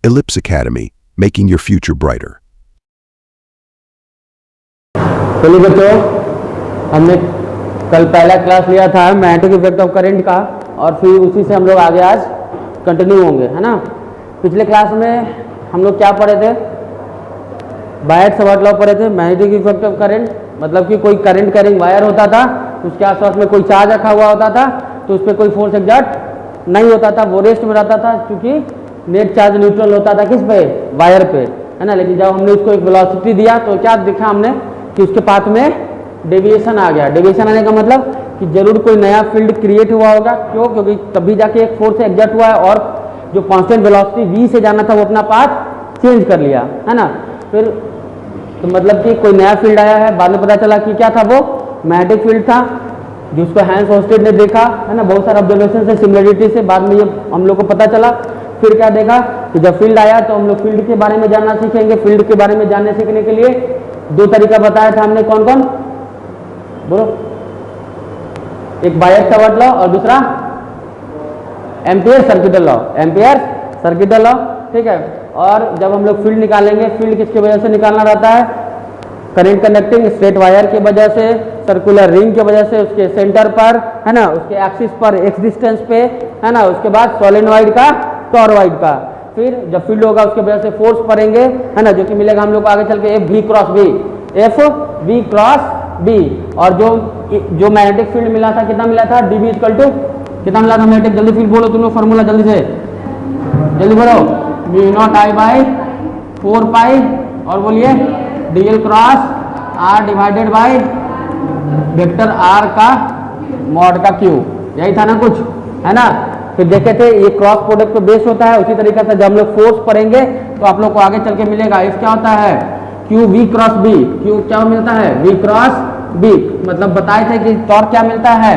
Ellipse Academy, making your future brighter. चलिए बच्चों, हमने कल पहला क्लास लिया था मैग्नेटिक इफेक्ट ऑफ करंट का, और फिर उसी से हम लोग आगे आज कंटिन्यू होंगे, है ना। पिछले क्लास में हम लोग क्या पढ़े थे? बायट-सवार्ट लॉ पढ़े थे। मैग्नेटिक इफेक्ट ऑफ करंट मतलब कि कोई करंट कैरिंग वायर होता था, उसके आसपास में कोई चार्ज रखा हुआ होता था, तो उस पर कोई फोर्स एग्जर्ट नहीं होता था, वो रेस्ट में रहता था, क्योंकि नेट चार्ज न्यूट्रल होता था किस पे? वायर पे, है ना। लेकिन जब हमने उसको एक वेलोसिटी दिया तो क्या देखा हमने कि उसके पाथ में डेविएशन आ गया। डेविएशन आने का मतलब कि जरूर कोई नया फील्ड क्रिएट हुआ होगा। क्यों? क्योंकि तभी जाके एक फोर्स एग्जर्ट हुआ है, और जो कांस्टेंट वेलोसिटी v से जाना था वो अपना पाथ चेंज कर लिया, है ना। फिर तो मतलब कि कोई नया फील्ड आया है। बाद में पता चला कि क्या था, वो मैग्नेटिक फील्ड था, जिसको हैंस ओस्टेड ने देखा, है ना, बहुत सारे ऑब्जर्वेशन से, सिमिलरिटी से। बाद में ये हम लोग को पता चला। फिर क्या देखा कि जब फील्ड आया तो हम लोग फील्ड के बारे में जानना सीखेंगे। फील्ड के बारे में जानने सीखने के लिए दो तरीका बताया था हमने, कौन कौन बोलो? एक बायट-सवार्ट लॉ और दूसरा ampere circuital law. Ampere circuital law, ठीक है। और जब हम लोग फील्ड निकालेंगे, फील्ड किसकी वजह से निकालना रहता है? करंट कंडक्टिंग स्ट्रेट वायर की वजह से, सर्कुलर रिंग की वजह से, उसके सेंटर पर, है ना, उसके एक्सिस पर एक्स डिस्टेंस पे, है ना। उसके बाद सोलेनॉइड का, टॉरॉइड का। फिर जब फील्ड होगा उसके वजह से फोर्स पड़ेंगे, है ना, जो कि मिलेगा हम लोग को आगे चल के F V cross B, F V cross B. और जो मैग्नेटिक फील्ड मिला था, कितना मिला था? डी बी इक्वल टू कितना मिला था मैग्नेटिक? जल्दी फील्ड बोलो तुम लोग, फॉर्मूला जल्दी से, जल्दी बोलो। Mu naught I by 4 pi, और बोलिए D L cross R divided by vector R का मॉड का क्यू। यही था ना कुछ, है ना। फिर देखे थे ये क्रॉस प्रोडक्ट पे बेस होता है। उसी तरीके से जब हम लोग फोर्स पढ़ेंगे तो आप लोग को आगे चल के मिलेगा। इस क्या होता है? Q V cross B. Q क्या मिलता है? V cross B. मतलब बताए थे कि टॉर्क क्या मिलता है,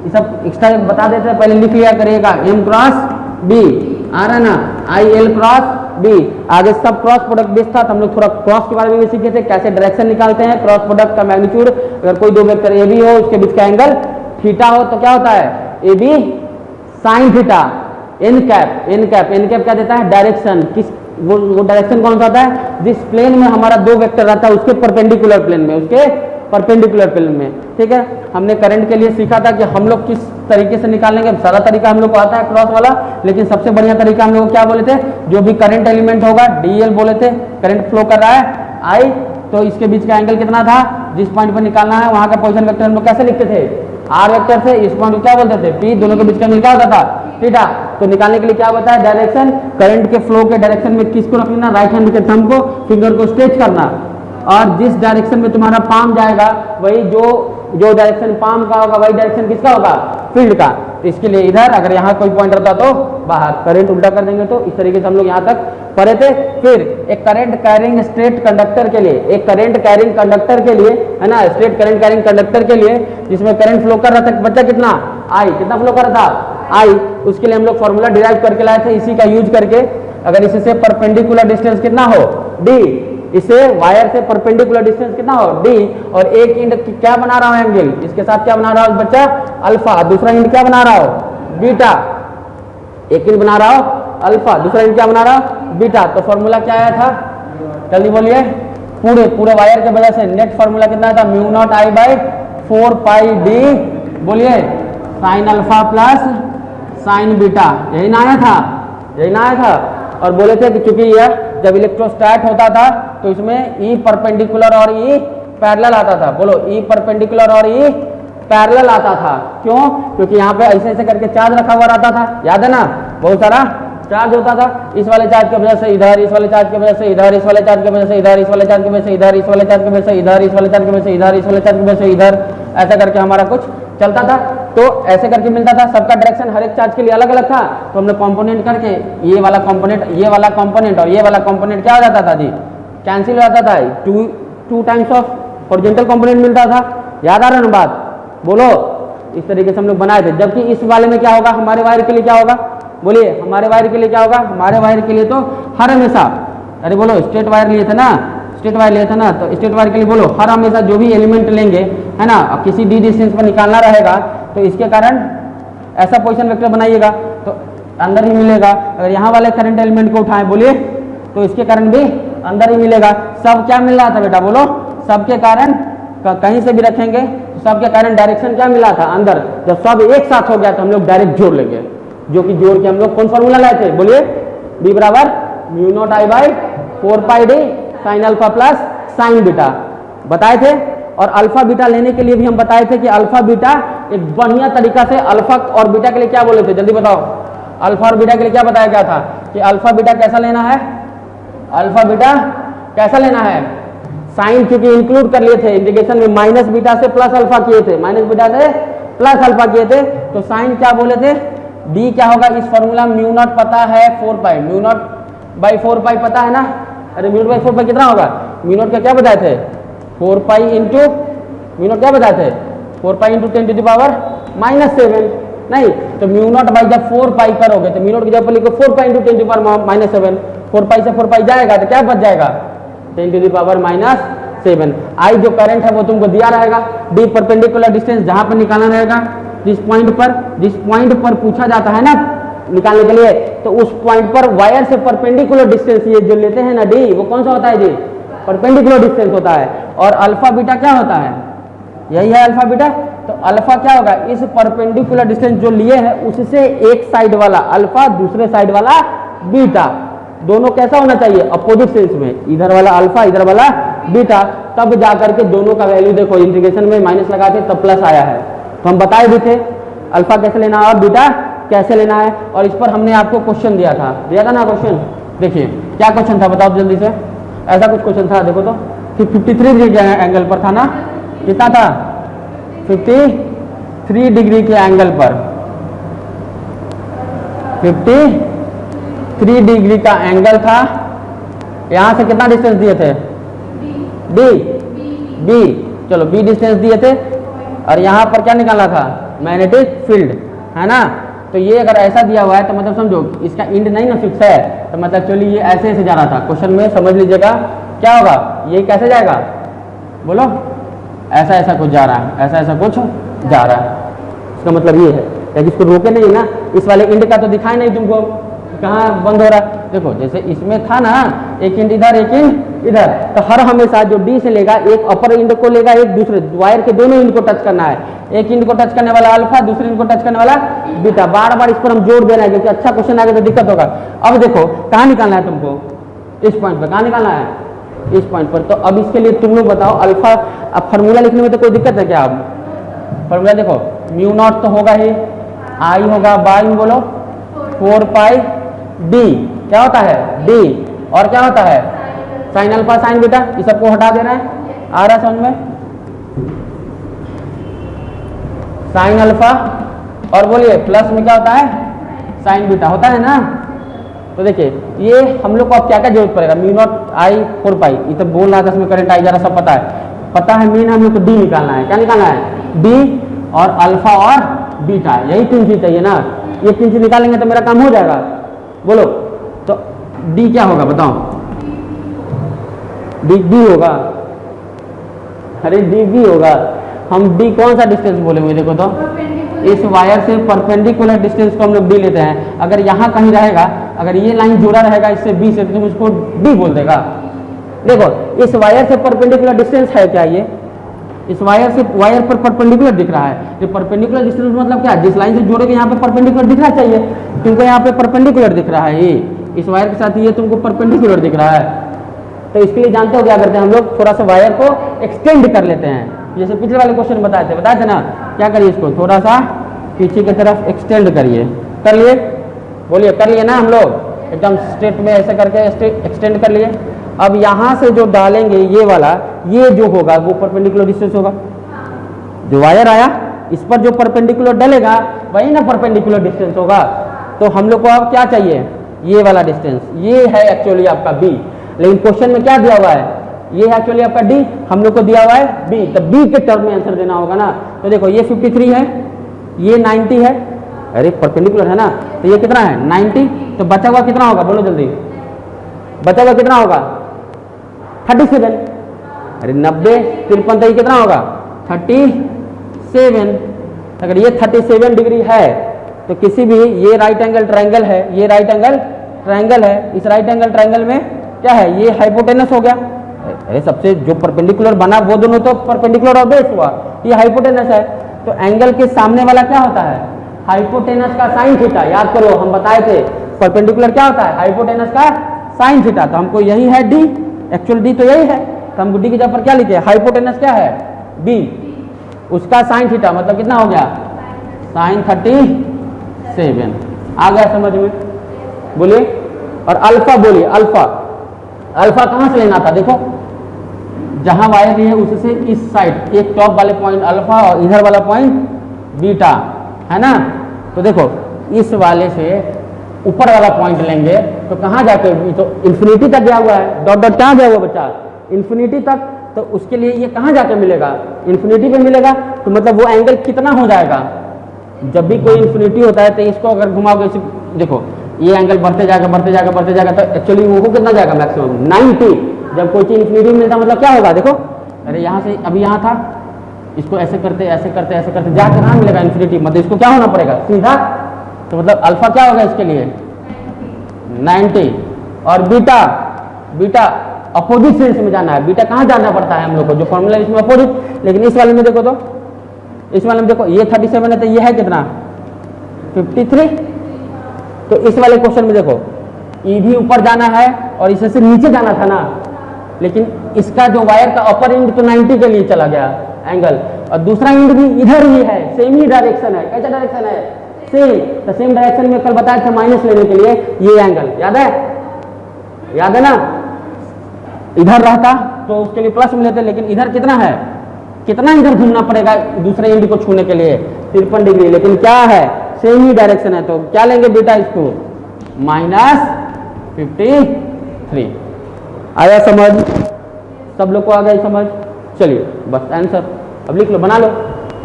ये सब एक्स्ट्रा बता देते हैं, पहले लिख लिया करिएगा। एम क्रॉस बी आ रहा ना, आई एल क्रॉस बी। आगे सब क्रॉस प्रोडक्ट बेस था, तो हम लोग थोड़ा क्रॉस के बारे में भी सीखे थे, कैसे डायरेक्शन निकालते हैं क्रॉस प्रोडक्ट का मैग्नीट्यूड। अगर कोई दो वेक्टर ए बी हो, उसके बीच का एंगल थीटा हो, तो क्या होता है? A B sine theta. N cap, N cap, N cap क्या देता है? डायरेक्शन। किस वो डायरेक्शन कौन सा होता है? जिस प्लेन में हमारा दो वेक्टर रहता है उसके परपेंडिकुलर प्लेन में, उसके परपेंडिकुलर प्लेन में, ठीक है। हमने करंट के लिए सीखा था कि हम लोग किस तरीके से निकालेंगे। सारा तरीका हम लोग को आता है क्रॉस वाला, लेकिन सबसे बढ़िया तरीका हम लोग क्या बोले थे? जो भी करंट एलिमेंट होगा डीएल बोले थे, करंट फ्लो कर रहा है आई, तो इसके बीच का एंगल कितना था, जिस पॉइंट पर निकालना है वहां का पोजीशन वेक्टर हम लोग कैसे लिखते थे? आर वेक्टर से। इस पॉइंट को क्या बोलते थे? पी। दोनों के बीच का एंगल क्या होता था? थीटा। तो निकालने के लिए क्या बताया? डायरेक्शन, करंट के फ्लो के डायरेक्शन में किसको रख लेना? राइट हैंड के थंब को, फिंगर को स्ट्रेच करना, और जिस डायरेक्शन में तुम्हारा पाम जाएगा वही जो डायरेक्शन पाम का होगा वही डायरेक्शन किसका होगा? फील्ड का। तो इसके लिए इधर, अगर यहाँ कोई पॉइंट रहता तो बाहर, करंट उल्टा कर देंगे। तो इस तरीके से हम लोग यहाँ तक पढ़े थे। फिर एक करंट कैरिंग स्ट्रेट कंडक्टर के लिए, एक करंट कैरिंग कंडक्टर के लिए, है ना, स्ट्रेट करंट कैरिंग कंडक्टर के लिए जिसमें करंट फ्लो कर रहा था, बच्चा कितना? आई। कितना फ्लो कर रहा था? आई। उसके लिए हम लोग फॉर्मूला डिराइव करके लाए थे, इसी का यूज करके। अगर इससे परपेंडिकुलर डिस्टेंस कितना हो? डी। इसे वायर से परपेंडिकुलर डिस्टेंस कितना हो? डी। और एक इंड क्या बना रहा हूं एंगल, इसके साथ क्या बना रहा हूं बच्चा? अल्फा। दूसरा इंड क्या बना रहा हो? बीटा। एक इंड बना रहा हो अल्फा, दूसरा इंड क्या बना रहा हो? बीटा। तो फॉर्मूला क्या आया था? जल्दी बोलिए। पूरे वायर के वजह से नेट फॉर्मूला कितना था? Mu naught I by 4 pi d, बोलिए, sine alpha plus sine beta. यही ना आया था? यही ना आया था। और बोले थे कि चूंकि यह जब इलेक्ट्रोस्टैट होता था तो इसमें ई परपेंडिकुलर और ई पैरेलल आता था। बोलो, ई परपेंडिकुलर और ई पैरेलल आता था। क्यों? क्योंकि यहाँ पे ऐसे ऐसे करके चार्ज रखा हुआ रहता था, याद है ना, बहुत सारा चार्ज होता था। इस वाले चार्ज की वजह से इधर, इस वाले चार्ज की वजह से इधर, इस वाले चार्ज की वजह से इधर, इस वाले चार्ज की वजह से इधर, इस वाले चार्ज की वजह से इधर, इस वाले चार्ज की वजह से इधर, इस वाले चार्ज की वजह से इधर, ऐसा करके हमारा कुछ चलता था। तो ऐसे करके मिलता था। सबका डायरेक्शन हर एक चार्ज के लिए अलग अलग था। तो हमने कंपोनेंट करके ये वाला कंपोनेंट, ये वाला कंपोनेंट और ये वाला कंपोनेंट क्या हो जाता था जी? कैंसिल हो जाता था। Two times of horizontal component मिलता था। याद आ रहा है ना बात? बोलो। इस तरीके से हम लोग बनाए थे। जबकि इस वाले में क्या होगा? हमारे वायर के लिए क्या होगा? बोलिए, हमारे वायर के लिए क्या होगा? हमारे वायर के लिए तो हर हमेशा, अरे बोलो, स्ट्रेट वायर लिए थे ना, स्ट्रेट वायर लिए थे ना, तो स्ट्रेट वायर के लिए बोलो, हर हमेशा जो भी एलिमेंट लेंगे, है ना, अब किसी डी डिस्टेंस पर निकालना रहेगा तो इसके कारण ऐसा पोजीशन वेक्टर बनाइएगा। तो अंदर ही मिलेगा। अगर यहाँ वाले करंट एलिमेंट को उठाएं बोलिए तो इसके करंट भी अंदर ही मिलेगा। सब क्या मिल रहा था बेटा बोलो, सबके कारण कहीं से भी रखेंगे तो सबके कारण डायरेक्शन क्या मिला था अंदर। जब सब एक साथ हो गया तो हम लोग डायरेक्ट जोड़ लेंगे, जो कि जोड़ के हम लोग कौन फॉर्मूला लाए थे बोलिए, बी बराबर mu naught I by 4 pi d sine alpha plus sine beta बताए थे। और अल्फा बीटा लेने के लिए भी हम बताए थे कि अल्फा बीटा एक बढ़िया तरीका से अल्फा और बीटा के लिए क्या बोले थे, जल्दी बताओ। अल्फा और बीटा के लिए क्या बताया गया था कि अल्फा बीटा कैसा लेना है, अल्फा बीटा कैसा लेना है, साइन क्योंकि इंक्लूड कर लिए थे इंटीग्रेशन में, माइनस बीटा से प्लस अल्फा किए थे, माइनस बीटा से प्लस अल्फा किए थे, तो साइन क्या बोले थे, डी क्या होगा इस फॉर्मूला म्यू नॉट पता है 4 पाई, म्यू नॉट बाई 4 पाई पता है ना। अरे म्यू नॉट बाई 4 पाई कितना होगा, म्यू नॉट का क्या बताए थे 4 पाई इंटू म्यू नॉट क्या बताए थे 4 pi into 10 to the power -7, नहीं तो म्यू नॉट बाई जब 4 पाई करोगे तो म्यू नॉट की जगह पर लिखो 4 pi into 10 to the power -7, 4 pi से 4 पाई जाएगा तो क्या बच जाएगा 10 टू द पावर -7। आई जो करंट है वो तुमको दिया रहेगा, डी परपेंडिकुलर डिस्टेंस जहां पर निकालना रहेगा, जिस पॉइंट पर पूछा जाता है ना निकालने के लिए, तो उस पॉइंट पर वायर से परपेंडिकुलर डिस्टेंस ये जो लेते हैं ना डी, वो कौन सा होता है जी, परपेंडिकुलर डिस्टेंस होता है। और अल्फा बीटा क्या होता है, यही है अल्फा बीटा। तो अल्फा क्या होगा, इस परपेंडिकुलर डिस्टेंस जो लिए है उससे एक साइड वाला अल्फा, दूसरे साइड वाला बीटा, दोनों कैसा होना चाहिए अपोजिट सेंस में, इधर वाला अल्फा इधर वाला बीटा, तब जाकर के दोनों का वैल्यू देखो इंटीग्रेशन में माइनस लगाते तब प्लस आया है। तो हम बताए भी थे अल्फा कैसे लेना है और बीटा कैसे लेना है, और इस पर हमने आपको क्वेश्चन दिया था ना क्वेश्चन, देखिए क्या क्वेश्चन था बताओ जल्दी से, ऐसा कुछ क्वेश्चन था देखो तो कि 53 डिग्री के एंगल पर था ना, कितना था 53 डिग्री के एंगल पर, 53 डिग्री का एंगल था, यहां से कितना डिस्टेंस दिए थे बी, चलो बी डिस्टेंस दिए थे, और यहां पर क्या निकालना था मैग्नेटिक फील्ड है ना। तो ये अगर ऐसा दिया हुआ है तो मतलब समझो इसका इंड नहीं ना फिक्स है, तो मतलब चलिए ये ऐसे ऐसे जा रहा था, क्वेश्चन में समझ लीजिएगा क्या होगा, ये कैसे जाएगा बोलो, ऐसा ऐसा कुछ जा रहा है, ऐसा ऐसा कुछ जा रहा है, इसका मतलब ये है कि इसको रोके नहीं ना, इस वाले इंड का तो दिखाई नहीं तुमको कहाँ बंद हो रहा है, देखो जैसे इसमें था ना एक इंड इधर एक इंड इधर, तो हर हमेशा जो डी से लेगा एक अपर इंड को लेगा, एक दूसरे वायर के दोनों इंड को टच करना है, एक इंड को टच करने वाला अल्फा, दूसरे इंड को टच करने वाला बीटा, बार बार इस पर हम जोड़ देना है क्योंकि अच्छा क्वेश्चन आगे तो दिक्कत होगा। अब देखो कहाँ निकालना है तुमको, इस पॉइंट पर, कहाँ निकालना है इस पॉइंट पर। तो अब इसके लिए तुम लोग बताओ अल्फा, अब फॉर्मूला लिखने में तो कोई दिक्कत है क्या, अब फॉर्मूला देखो म्यू नॉट तो होगा ही, आई होगा बाई बोलो 4 पाई डी, क्या होता है डी, और क्या होता है साइन अल्फा साइन बीटा, ये सबको हटा दे रहे हैं, आ रहा है समझ में, साइन अल्फा और बोलिए प्लस में क्या होता है साइन बीटा होता है ना। तो देखिए ये हम लोग को अब क्या क्या जरूरत पड़ेगा, म्यू नॉट आई 4 पाई, ये तो बोल रहा था इसमें करंट आई जा रहा सब पता है मेन हम लोग को डी निकालना है, क्या निकालना है डी और अल्फा और बीटा, यही 3 चीज चाहिए ना, ये 3 चीज निकालेंगे तो मेरा काम हो जाएगा बोलो। तो डी क्या होगा बताओ, डी होगा, अरे डी होगा, हम डी कौन सा डिस्टेंस बोले हुए देखो तो, इस वायर से परपेंडिकुलर डिस्टेंस को हम लोग डी लेते हैं, अगर यहाँ कहीं रहेगा, अगर ये लाइन जुड़ा रहेगा इससे बी से तो तुम इसको डी बोल देगा। देखो इस वायर से परपेंडिकुलर डिस्टेंस है क्या, ये इस वायर से वायर पर परपेंडिकुलर दिख रहा है, ये परपेंडिकुलर डिस्टेंस मतलब क्या, जिस लाइन से जोड़ोगे यहाँ पे परपेंडिकुलर दिखना चाहिए, क्योंकि यहाँ पे परपेंडिकुलर दिख रहा है, ये इस वायर के साथ ये तुमको परपेंडिकुलर दिख रहा है। तो इसके लिए जानते हो क्या करते हैं हम लोग, थोड़ा सा वायर को एक्सटेंड कर लेते हैं, जैसे पिछले वाले क्वेश्चन बताए थे ना, क्या करिए इसको थोड़ा सा पीछे की तरफ एक्सटेंड करिए, कर लिए बोलिए, कर लिए ना हम लोग एकदम स्ट्रेट में ऐसे करके एक्सटेंड कर लिए। अब यहाँ से जो डालेंगे ये वाला, ये जो होगा वो परपेंडिकुलर डिस्टेंस होगा, जो वायर आया इस पर जो परपेंडिकुलर डलेगा वही ना परपेंडिकुलर डिस्टेंस होगा। तो हम लोग को अब क्या चाहिए, ये वाला डिस्टेंस, ये है एक्चुअली आपका बी, लेकिन क्वेश्चन में क्या दिया हुआ है, ये है एक्चुअली आपका डी, हम लोग को दिया हुआ है बी, तो बी के टर्म में आंसर देना होगा ना। तो देखो ये 53 है, ये 90 है, अरे परपेंडिकुलर है ना, तो ये कितना है 90, तो बचा हुआ कितना होगा बोलो जल्दी, बचा हुआ कितना होगा 37, अरे 90 53 तो ये कितना होगा 37। अगर ये 37 डिग्री है तो किसी भी, ये राइट एंगल ट्रायंगल है, ये राइट एंगल ट्रायंगल है, इस राइट एंगल ट्रायंगल में क्या है, ये हाइपोटेनस हो गया। अरे सबसे जो परपेंडिकुलर बना वो दोनों तो परपेंडिकुलर और बेस हुआ, ये हाइपोटेनस है। तो एंगल के सामने वाला क्या होता है, हाइपोटेनस का साइन थीटा। याद करो हम बताए थे परपेंडिकुलर क्या होता है, हाइपोटेनस का साइन थीटा। तो हमको यही है डी, एक्चुअल डी तो यही है, तो हम डी की जगह पर क्या लिखे, हाइपोटेनस क्या है बी, उसका साइन थीटा मतलब कितना हो गया, साइन 37। आ गया समझ में, बोलिए। और अल्फा बोलिए, अल्फा, अल्फा कहां से लेना था, देखो जहां वायर दी है उससे इस साइड एक टॉप वाले पॉइंट अल्फा और इधर वाला पॉइंट बीटा, है ना। तो देखो इस वाले से ऊपर वाला पॉइंट लेंगे तो कहां जाके, तो इन्फिनिटी तक गया हुआ है, डॉट डॉट कहां गया हुआ बच्चा, इन्फिनिटी तक। तो उसके लिए ये कहां जाके मिलेगा, इन्फिनिटी पे मिलेगा। तो मतलब वो एंगल कितना हो जाएगा, जब भी कोई इन्फिनिटी होता है तो इसको अगर घुमाओगे, देखो ये एंगल बढ़ते जाएगा बढ़ते जाएगा बढ़ते जाएगा, तो एक्चुअली वो कितना जाएगा, मैक्सिमम 90। जब कोई चीज इन्फिनिटी में मिलता मतलब क्या होगा, देखो अरे यहाँ से अभी यहाँ था, इसको ऐसे करते ऐसे करते ऐसे करते जाके कहाँ मिलेगा इन्फिनिटी, मतलब इसको क्या होना पड़ेगा सीधा। तो मतलब अल्फा क्या होगा इसके लिए 90। और बीटा, बीटा अपोजिट सेंस में जाना है, बीटा कहाँ जाना पड़ता है हम लोग को, जो फॉर्मूला इसमें अपोजिट। लेकिन इस वाले में देखो, तो इस वाले में देखो ये 37 है तो ये है कितना 53। तो इस वाले क्वेश्चन में देखो ई भी ऊपर जाना है और इसे से नीचे जाना था ना, लेकिन इसका जो वायर का अपर एंड तो 90 के लिए चला गया एंगल, और दूसरा एंड भी इधर ही है, सेम ही डायरेक्शन है। कैसा डायरेक्शन है, सेम। तो सेम डायरेक्शन में कल बताया था माइनस लेने के लिए ये एंगल, याद है, याद है ना। इधर रहता तो उसके लिए प्लस मिले थे, लेकिन इधर कितना है, कितना इधर घूमना पड़ेगा दूसरे एंड को छूने के लिए 53 डिग्री, लेकिन क्या है सेम ही डायरेक्शन है। तो क्या लेंगे बेटा इसको -53। आया समझ, सब लोग को आ गया समझ। चलिए बस आंसर अब लिख लो, बना लो।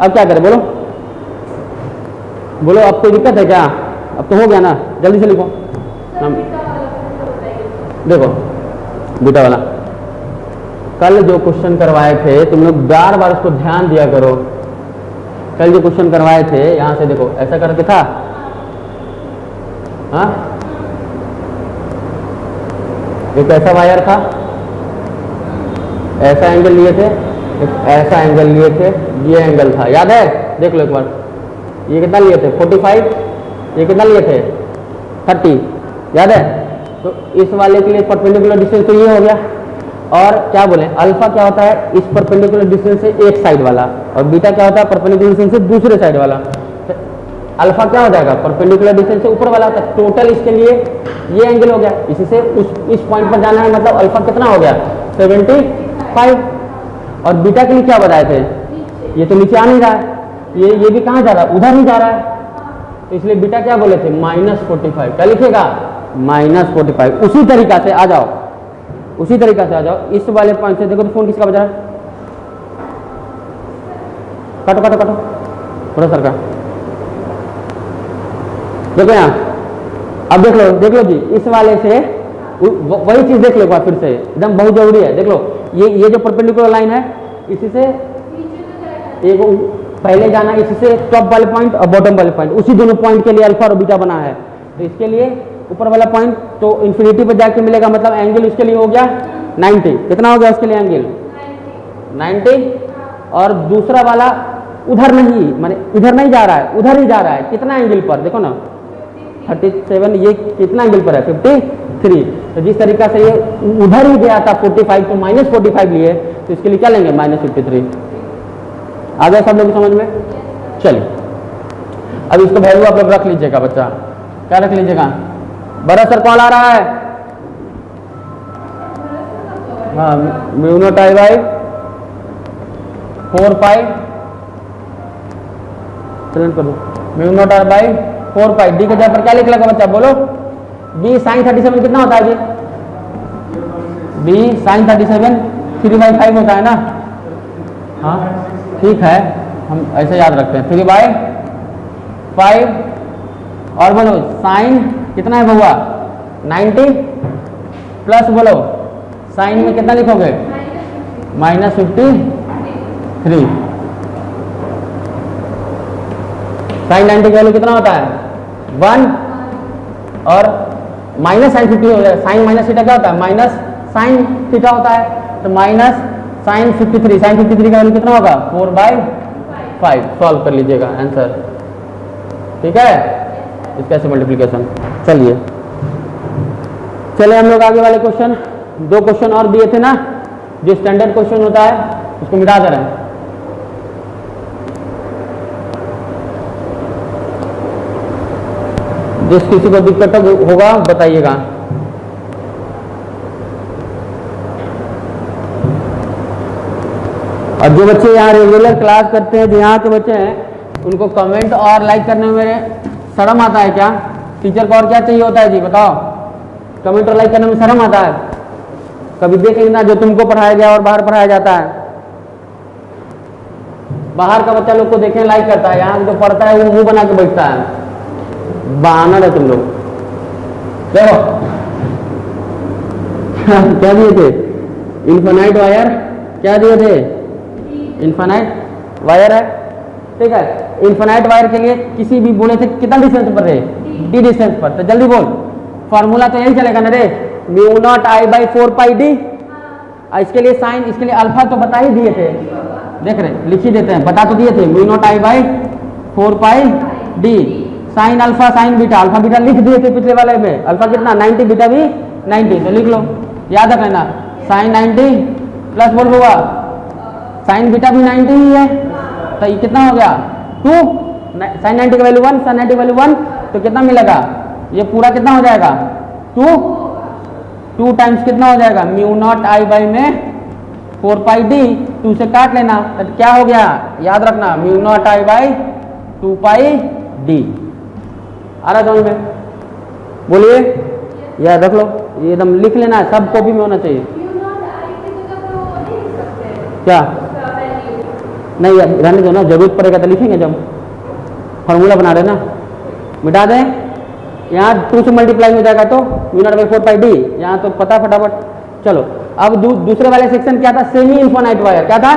अब क्या करें, बोलो बोलो, अब कोई दिक्कत है क्या, अब तो हो गया ना, जल्दी से लिखो। देखो बीटा वाला कल जो क्वेश्चन करवाए थे, तुम लोग बार बार उसको ध्यान दिया करो। कल जो क्वेश्चन करवाए थे यहां से देखो ऐसा करके था, हाँ एक ऐसा वायर था, ऐसा एंगल लिए थे, एक ऐसा एंगल लिए थे, ये एंगल था, याद है, देख लो एक बार। ये कितना लिए थे 45, ये कितना लिए थे 30, याद है। तो इस वाले के लिए परपेंडिकुलर डिस्टेंस तो ये हो गया। और क्या बोले, अल्फा क्या होता है इस परपेंडिकुलर डिस्टेंस से एक साइड वाला, और बीटा क्या होता है परपेंडिकुलर डिस्टेंस से दूसरे साइड वाला। तो अल्फा क्या हो जाएगा परपेंडिकुलर डिस्टेंस से ऊपर वाला, तक टोटल इसके लिए ये एंगल हो गया। इसी से इस पॉइंट पर जाना है, मतलब अल्फा कितना हो गया 75। और बीटा के लिए क्या बताए थे, ये तो नीचे आ नहीं रहा है, ये भी कहाँ जा रहा है, उधर ही जा रहा है। तो इसलिए बीटा क्या बोले थे -45। क्या लिखेगा -45। उसी तरीका से आ जाओ, उसी तरीका से आ जाओ इस वाले पॉइंट से। देखो तो फोन किसका बजा है, काटो काटो काटो थोड़ा सर का, देखो यहाँ। अब देख लो जी, इस वाले से वही चीज देख लो एक बार फिर से, एकदम बहुत जरूरी है। देख लो ये जो परपेंडिकुलर लाइन है, इसी से एक पहले जाना, इसी से टॉप वाले पॉइंट और बॉटम वाले पॉइंट, उसी दोनों पॉइंट के लिए अल्फा और बीटा बना है। तो इसके लिए ऊपर वाला पॉइंट तो इन्फिनिटी पर जाके मिलेगा, मतलब एंगल उसके लिए हो गया 90। कितना हो गया उसके लिए एंगल 90। और दूसरा वाला उधर नहीं, माने इधर नहीं जा रहा है, उधर ही जा रहा है। कितना एंगल पर, देखो ना 37, ये कितना एंगल पर है 53। तो जिस तरीका से ये उधर ही गया था 45, तो -45 लिए, तो इसके लिए क्या लेंगे -53। आ गया सब लोग समझ में। चलिए अब इसको वैल्यू आप लोग रख लीजिएगा बच्चा, क्या रख लीजिएगा, बड़ा सर कॉल आ रहा है, हाँ μ0I/4π, चलन कर दो μ0I/4π। डी के जगह पर क्या लिख लगा बच्चा, बोलो। b sin 37 कितना होता है जी, b sin 37 3/5 होता है ना, हाँ ठीक है, हम ऐसे याद रखते हैं 3/5। और बोलो साइन कितना है बउआ 90, प्लस बोलो साइन में कितना लिखोगे -53। साइन 90 का वैल्यू कितना होता है 1 और माइनस साइन 50 हो जाएगा। साइन माइनस थीटा क्या होता है? माइनस साइन थीटा होता है। तो माइनस साइन 53, साइन 53 का वैल्यू कितना होगा? 4/5। सॉल्व कर लीजिएगा आंसर, ठीक है। इसका ऐसे मल्टीप्लीकेशन। चलिए हम लोग आगे वाले क्वेश्चन, 2 क्वेश्चन और दिए थे ना, जो स्टैंडर्ड क्वेश्चन होता है उसको मिटा दे रहे हैं। जिस किसी को दिक्कत होगा बताइएगा। और जो बच्चे यहाँ रेगुलर क्लास करते हैं, जो यहाँ के बच्चे हैं, उनको कमेंट और लाइक करने में मेरे शर्म आता है क्या? टीचर को और क्या चाहिए होता है जी, बताओ? कमेंट और लाइक करने में शर्म आता है? कभी देख लेना जो तुमको पढ़ाया गया और बाहर पढ़ाया जाता है। बाहर का बच्चा लोग को देखें लाइक करता है, यहाँ जो पढ़ता है वो मुंह बना के बैठता है। बहाना है तुम लोग। देखो क्या दिए थे? Infinite wire. क्या दिए थे? इन्फिनाइट वायर है, ठीक है। इन्फिनाइट वायर के लिए किसी भी बोले थे कितना डिस्टेंस पर रहे? डी डिस्टेंस पर। तो जल्दी बोल, फॉर्मूला तो यही चलेगा ना रे, mu naught I by 4πd। इसके लिए साइन, इसके लिए अल्फा तो बता ही दिए थे, देख रहे लिख ही देते हैं, बता तो दिए थे। Mu naught I by 4πd, sine alpha sign beta, alpha beta लिख दिए थे पिछले वाले में। अल्फा कितना? 90, बीटा भी 90, तो लिख लो, याद रख लेना। साइन 90 प्लस बोल होगा साइन बीटा भी 90 ही है, तो ये कितना हो गया? 2। साइन 90 का वैल्यू 1, साइन 90 का वैल्यू 1, तो कितना मिलेगा? ये पूरा कितना हो जाएगा? 2 टाइम्स कितना हो जाएगा? म्यू नॉट आई बाई में 4πd, 2 से काट लेना, तो क्या हो गया? याद रखना, mu naught I by 2πd। आ रहा समझ में? बोलिए, याद रख लो, ये एकदम लिख लेना है, सब कॉपी में होना चाहिए। क्या? नहीं रहने दो ना, जरूरत पड़ेगा तो लिखेंगे जब फॉर्मूला बना रहे ना। मिटा दें, यहाँ 2 से मल्टीप्लाई हो जाएगा तो म्यू नॉट बाई 4πd, यहाँ तो पता फटाफट। चलो अब दूसरे वाले सेक्शन क्या था? Semi infinite wire. क्या था?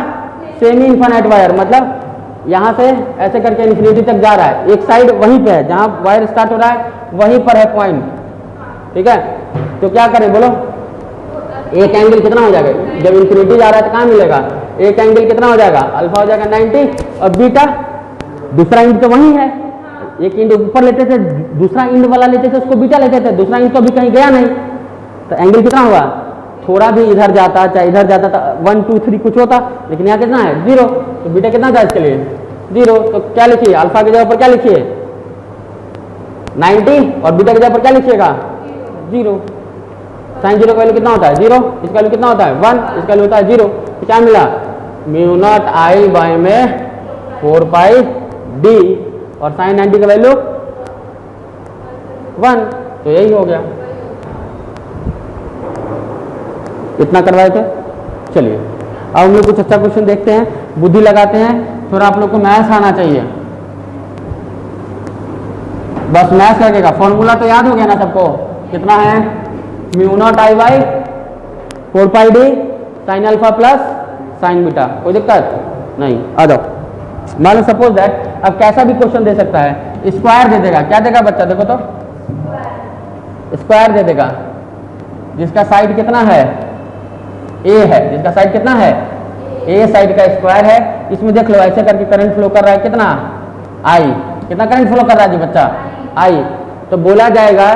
सेमी इन्फिनाइट वायर, मतलब यहाँ से ऐसे करके इन्फिनिटी तक जा रहा है, एक साइड वहीं पे है जहाँ वायर स्टार्ट हो रहा है, वहीं पर है पॉइंट, ठीक है। तो क्या करें बोलो? एक एंगल कितना हो जाएगा? जब इन्फिनिटी जा रहा है तो कहाँ मिलेगा? एक एंगल कितना हो जाएगा? अल्फा हो जाएगा 90, और बीटा दूसरा इंड तो वही है, एक इंड ऊपर लेते थे, दूसरा इंड वाला लेते थे, उसको बीटा लेते थे, दूसरा इंड तो अभी कहीं गया नहीं, तो एंगल कितना हुआ? थोड़ा भी इधर जाता चाहे इधर जाता था 1 2 3 कुछ होता, लेकिन यहाँ कितना है? 0, तो बीटा कितना था इसके लिए? 0। तो क्या लिखिए? अल्फा की जगह पर क्या लिखिए? 90, और बीटा की जगह पर क्या लिखिएगा? 0। साइन 0 का वैल्यू कितना होता है? 0। इसका वैल्यू कितना होता है? 1। इसका वैल्यू होता है 0। तो क्या मिला? म्यू नॉट आई बाई में 4πd, और साइन 90 का वैल्यू 1, तो यही हो गया। इतना करवाए थे। चलिए अब हम लोग कुछ अच्छा क्वेश्चन देखते हैं, बुद्धि लगाते हैं, थोड़ा आप लोग को मैथ्स आना चाहिए। बस मैथ्स लगेगा, फॉर्मूला तो याद हो गया ना सबको? कितना है? Mu naught I by 4πd sign alpha plus sine beta. कोई दिक्कत नहीं? आ जाओ। मान लो सपोज दैट, अब कैसा भी क्वेश्चन दे सकता है, स्क्वायर दे देगा। क्या देगा बच्चा? देखो तो, स्क्वायर दे देगा जिसका साइड कितना है? ए है, जिसका साइड कितना है? ए साइड का स्क्वायर है। इसमें देख लो ऐसे करके करंट फ्लो कर रहा है, कितना? आई। कितना करंट फ्लो कर रहा है जी बच्चा? आई। तो बोला जाएगा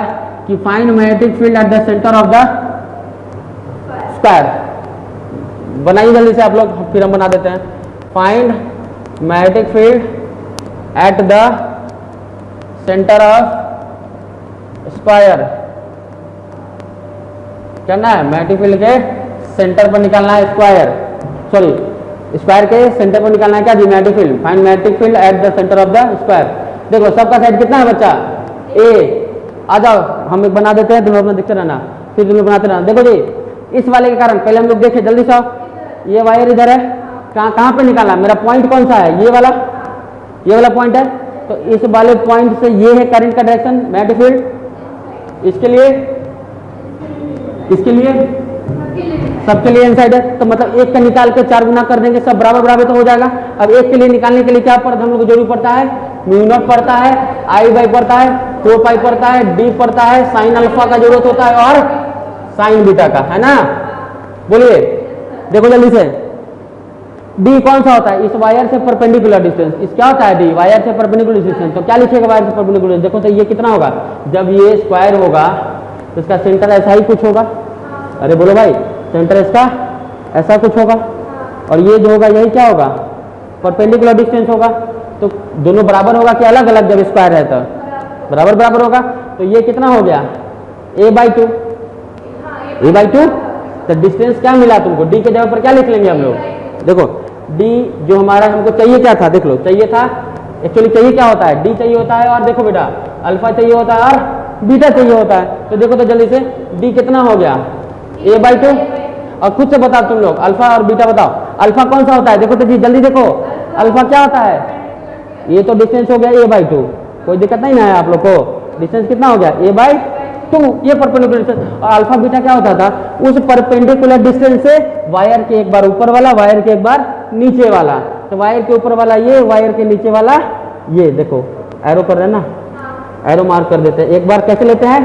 कि find magnetic field at the centre of the square. बनाइए जल्दी से आप लोग, फिर हम बना देते हैं। Find magnetic field at the centre of square. करना है मैग्नेटिक फील्ड के सेंटर पर निकालना है स्क्वायर, सॉरी स्क्वायर के सेंटर पर निकालना है क्या जी? Magnetic field. Find magnetic field at the centre of the square. देखो सबका साइड कितना है बच्चा? ए। आ जाओ हम एक बना देते हैं, तुम अपना देखते रहना, फिर तुम बनाते रहना। देखो जी, इस वाले के कारण पहले हम लोग देखें जल्दी से। ये वायर इधर है, कहाँ पे निकालना? मेरा पॉइंट कौन सा है? ये वाला पॉइंट है। तो इस वाले पॉइंट से ये है करंट का डायरेक्शन, मैग्नेटिक फील्ड। इसके लिए सबके लिए इनसाइड है, तो मतलब एक का निकाल के 4 गुना कर देंगे, सब बराबर बराबर तो हो जाएगा। अब एक के लिए निकालने के लिए क्या पड़ता है हम लोग को? जरूरी पड़ता है म्यू नॉट पड़ता है, आई बाई पड़ता है 4 पाई पड़ता है, डी पड़ता है, साइन अल्फा का जरूरत होता है और साइन बीटा का, है ना। बोलिए, देखो जल्दी से, डी कौन सा होता है, इस वायर से परपेंडिकुलर डिस्टेंस, इस क्या होता है डी, वायर से परपेंडिकुलर डिस्टेंस। तो क्या लिखिएगा वायर से परपेंडिकुलर, देखो तो ये कितना होगा, जब ये स्क्वायर होगा तो इसका सेंटर ऐसा ही कुछ होगा। अरे बोलो भाई, सेंटर इसका ऐसा कुछ होगा, और ये जो होगा यही क्या होगा, परपेंडिकुलर डिस्टेंस होगा। तो दोनों बराबर होगा कि अलग अलग, जब स्क्वायर है तो बराबर बराबर होगा। तो ये कितना हो गया, a/2, a/2। तो डिस्टेंस क्या मिला तुमको, डी के जगह पर क्या लिख लेंगे हम लोग, देखो डी जो हमारा हमको चाहिए क्या था, देख लो, चाहिए था एक्चुअली, चाहिए क्या होता है, डी चाहिए होता है, और देखो बेटा अल्फा चाहिए होता है और बीटा चाहिए होता है। तो देखो तो जल्दी से, डी कितना हो गया, a/2। और खुद से बताओ तुम लोग, अल्फा और बीटा बताओ, अल्फा कौन सा होता है, देखो तो जी जल्दी देखो, अल्फा क्या होता है, ये तो डिस्टेंस हो गया a/2, कोई दिक्कत नहीं ना है आप लोग को, डिस्टेंस कितना हो गया a/2, ये परपेंडिकुलर डिस्टेंस। और अल्फा बीटा क्या होता था, उस परपेंडिकुलर डिस्टेंस से वायर के एक बार ऊपर वाला, वायर के एक बार नीचे वाला। तो वायर के ऊपर वाला ये, वायर के नीचे वाला ये, देखो एरो कर रहे हैं ना, एरो मार्क कर देते हैं। एक बार कैसे लेते हैं,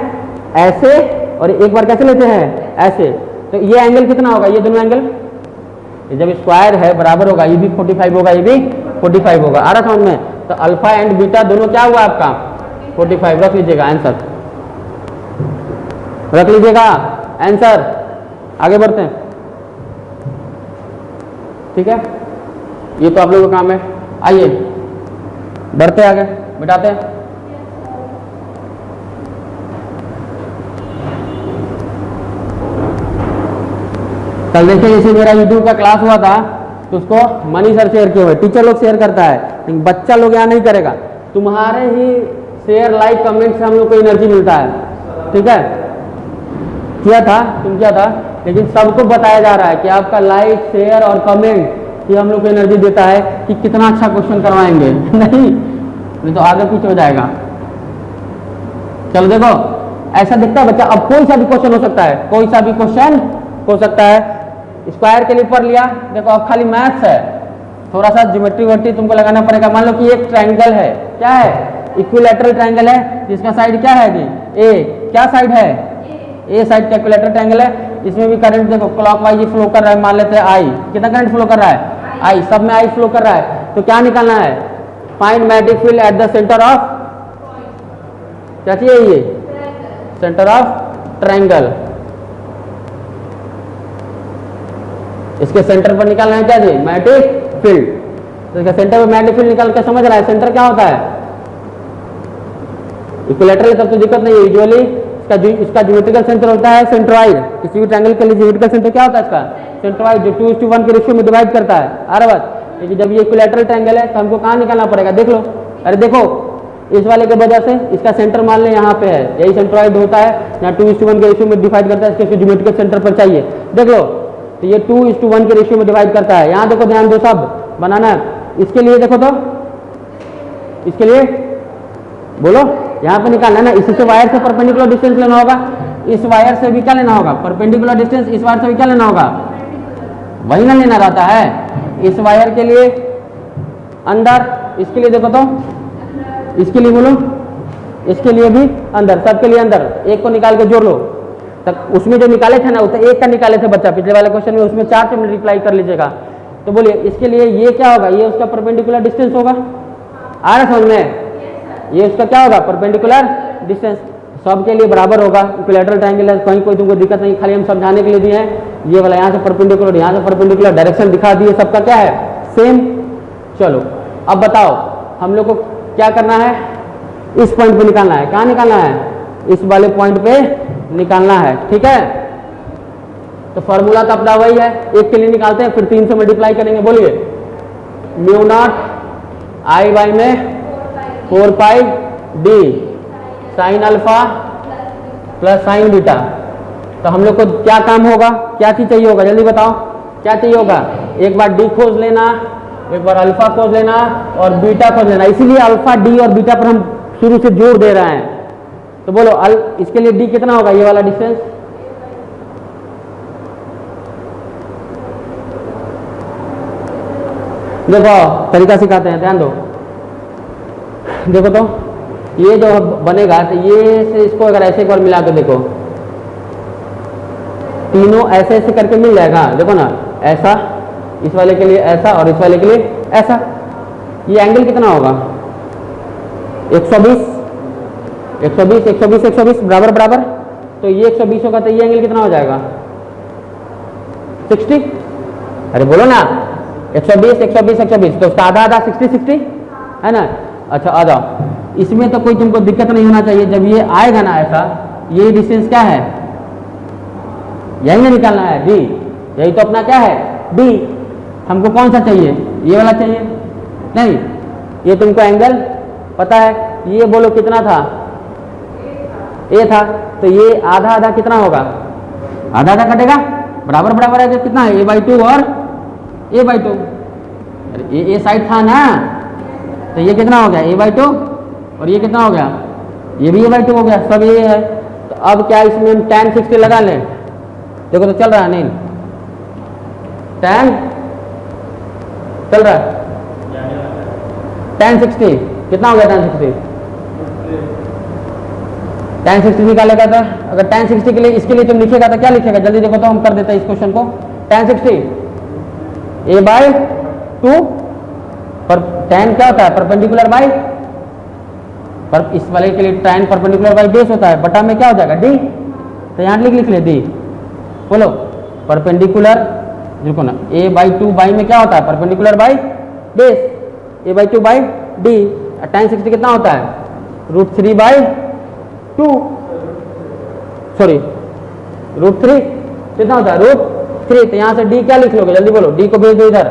ऐसे, और एक बार कैसे लेते हैं, ऐसे। तो ये एंगल कितना होगा, ये दोनों एंगल जब स्क्वायर है बराबर होगा, ये भी 45 होगा, ये भी 45 होगा। आ रहा समझ में। तो अल्फा एंड बीटा दोनों क्या हुआ आपका 45, रख लीजिएगा आंसर, रख लीजिएगा आंसर। आगे बढ़ते हैं, ठीक है, ये तो आप लोगों का काम है। आइए बढ़ते आगे, बिठाते हैं। कल देखिए जैसे मेरा यूट्यूब का क्लास हुआ था, तो उसको मनी सर शेयर किए हुए, टीचर लोग शेयर करता है, लेकिन बच्चा लोग यहाँ नहीं करेगा। तुम्हारे ही शेयर लाइक कमेंट से हम लोग को एनर्जी मिलता है, ठीक है। किया था, तुम किया था, लेकिन सबको बताया जा रहा है कि आपका लाइक शेयर और कमेंट ये हम लोग को एनर्जी देता है कि कितना अच्छा क्वेश्चन करवाएंगे। नहीं तो आगे पीछे हो जाएगा। चलो देखो, ऐसा दिखता है बच्चा, अब कोई सा भी क्वेश्चन हो सकता है, कोई सा भी क्वेश्चन हो सकता है। स्क्वायर के लिए पढ़ लिया, देखो अब खाली मैथ्स है, थोड़ा सा ज्योमेट्री वर्टी तुमको लगाना पड़ेगा। मान लो कि एक ट्रायंगल है, क्या है, इक्विलैटरल ट्रायंगल है, जिसका साइड क्या है जी ए, क्या साइड है, ए साइड का इक्विलैटरल ट्रायंगल है। इसमें भी करंट देखो क्लॉकवाइज फ्लो कर रहा है, मान लेते हैं आई, कितना करंट फ्लो कर रहा है, आई, सब में आई फ्लो कर रहा है। तो क्या निकालना है, find magnetic field at the centre of, क्या चाहिए ये, सेंटर ऑफ ट्रायंगल। इसके सेंटर पर निकालना है क्या जी, मैग्नेटिक फील्ड। तो इसका सेंटर पर मैग्नेटिक फील्ड निकाल के समझ रहा है, सेंटर क्या होता है, इक्विलैटरल, तब तो दिक्कत नहीं है। यूजुअली इसका ज्योमेट्रिकल सेंटर होता है सेंट्रॉइड, किसी भी ट्रायंगल के लिए ज्योमेट्रिकल सेंटर क्या होता है इसका, सेंट्रॉइड, जो 2:1 के रेशियो में डिवाइड करता है। आ रहा बात, लेकिन जब ये इक्विलैटरल ट्रायंगल है तो हमको कहाँ निकालना पड़ेगा, देख लो। अरे देखो, इस वाले के वजह से इसका सेंटर मान लें यहाँ पे है, यही सेंट्रॉइड होता है, यहाँ 2:1 के रेशियो में डिवाइड करता है, इसके ज्योमेट्रिकल सेंटर पर चाहिए, देख लो। तो ये 2:1 के रेशियो में डिवाइड करता है। यहाँ देखो, ध्यान दो, सब बनाना है। इसके लिए देखो तो, इसके लिए बोलो, यहाँ पे निकालना है ना, इसी से वायर से परपेंडिकुलर डिस्टेंस लेना होगा, इस वायर से भी क्या लेना होगा, परपेंडिकुलर डिस्टेंस, इस वायर से भी क्या लेना होगा, वही ना लेना रहता है। इस वायर के लिए अंदर, इसके लिए देखो तो, इसके लिए बोलो, इसके लिए भी अंदर, सबके लिए अंदर, एक को निकाल के जोड़ लो। तक उसमें जो निकाले थे ना, वो तो एक का निकाले थे बच्चा पिछले वाले क्वेश्चन में, उसमें 4 से मल्टीप्लाई कर लीजिएगा। तो बोलिए इसके लिए ये क्या होगा, ये उसका परपेंडिकुलर डिस्टेंस होगा। आ रहा समझ में, ये उसका क्या होगा, परपेंडिकुलर डिस्टेंस, सबके लिए बराबर होगा। इक्विलैटरल ट्रायंगल है, कहीं कोई तुमको दिक्कत नहीं, खाली हम समझाने के लिए दिए हैं। ये वाला यहाँ से परपेंडिकुलर, यहाँ से परपेंडिकुलर, डायरेक्शन दिखा दिए, सबका क्या है, सेम। चलो अब बताओ हम लोग को क्या करना है, इस पॉइंट पे निकालना है। कहाँ निकालना है, इस वाले पॉइंट पे निकालना है, ठीक है। तो फॉर्मूला तो अपना वही है, एक के लिए निकालते हैं, फिर 3 से मल्टीप्लाई करेंगे। बोलिए, μ0 I बाई में 4 pi d sine alpha plus sine beta. तो हम लोग को क्या काम होगा, क्या चीज चाहिए होगा, जल्दी बताओ क्या चाहिए होगा। एक बार डी खोज लेना, एक बार अल्फा खोज लेना और बीटा खोज लेना। इसीलिए अल्फा, डी और बीटा पर हम शुरू से जोर दे रहे हैं। तो बोलो इसके लिए डी कितना होगा, ये वाला डिस्टेंस, देखो तरीका सिखाते हैं, ध्यान दो। देखो तो ये जो बनेगा तो ये से इसको अगर ऐसे एक बार मिला के देखो, तीनों ऐसे ऐसे करके मिल जाएगा, देखो ना, ऐसा इस वाले के लिए ऐसा और इस वाले के लिए ऐसा। ये एंगल कितना होगा? 120 120 120 120 बराबर बराबर। तो ये 120 होगा तो ये एंगल कितना हो जाएगा? 60। अरे बोलो ना, 120 120 120 तो उसका आधा आधा 60 60 है ना। अच्छा आ जाओ, इसमें तो कोई तुमको दिक्कत नहीं होना चाहिए। जब ये आएगा ना ऐसा, ये डिस्टेंस क्या है? यही ना निकालना है, डी। यही तो अपना क्या है? डी। हमको कौन सा चाहिए? ये वाला चाहिए? नहीं, ये तुमको एंगल पता है। ये बोलो कितना था? ए था। तो ये आधा आधा कितना होगा? आधा आधा कटेगा, बराबर बराबर है। कितना है? a/2 और a/2। अरे ये साइड था ना, तो ये कितना हो गया? a/2 और ये कितना हो गया? ये भी a/2 हो गया, सब ये है। तो अब क्या इसमें हम tan 60 लगा लें? देखो तो चल रहा है, नहीं tan चल रहा है। tan 60 कितना हो गया? tan 60 tan 60 निकालेगा था। अगर tan 60 के लिए इसके लिए तुम लिखेगा तो क्या लिखेगा? जल्दी देखो तो, हम कर देते हैं इस क्वेश्चन को। tan 60 a/2 पर tan क्या होता है? परपेंडिकुलर बाई, पर इस वाले के लिए tan परपेंडिकुलर बाई बेस होता है, बटा में क्या हो जाएगा? डी। तो यहाँ लिख ले डी। बोलो परपेंडिकुलर, देखो ना, a/2 बाई में क्या होता है? Perpendicular by base, a/2 by D. tan 60 कितना होता है? √3/2, सॉरी √3 कितना होता है? √3। तो यहाँ से डी क्या लिख लोगे? जल्दी बोलो, डी को भेज दो इधर,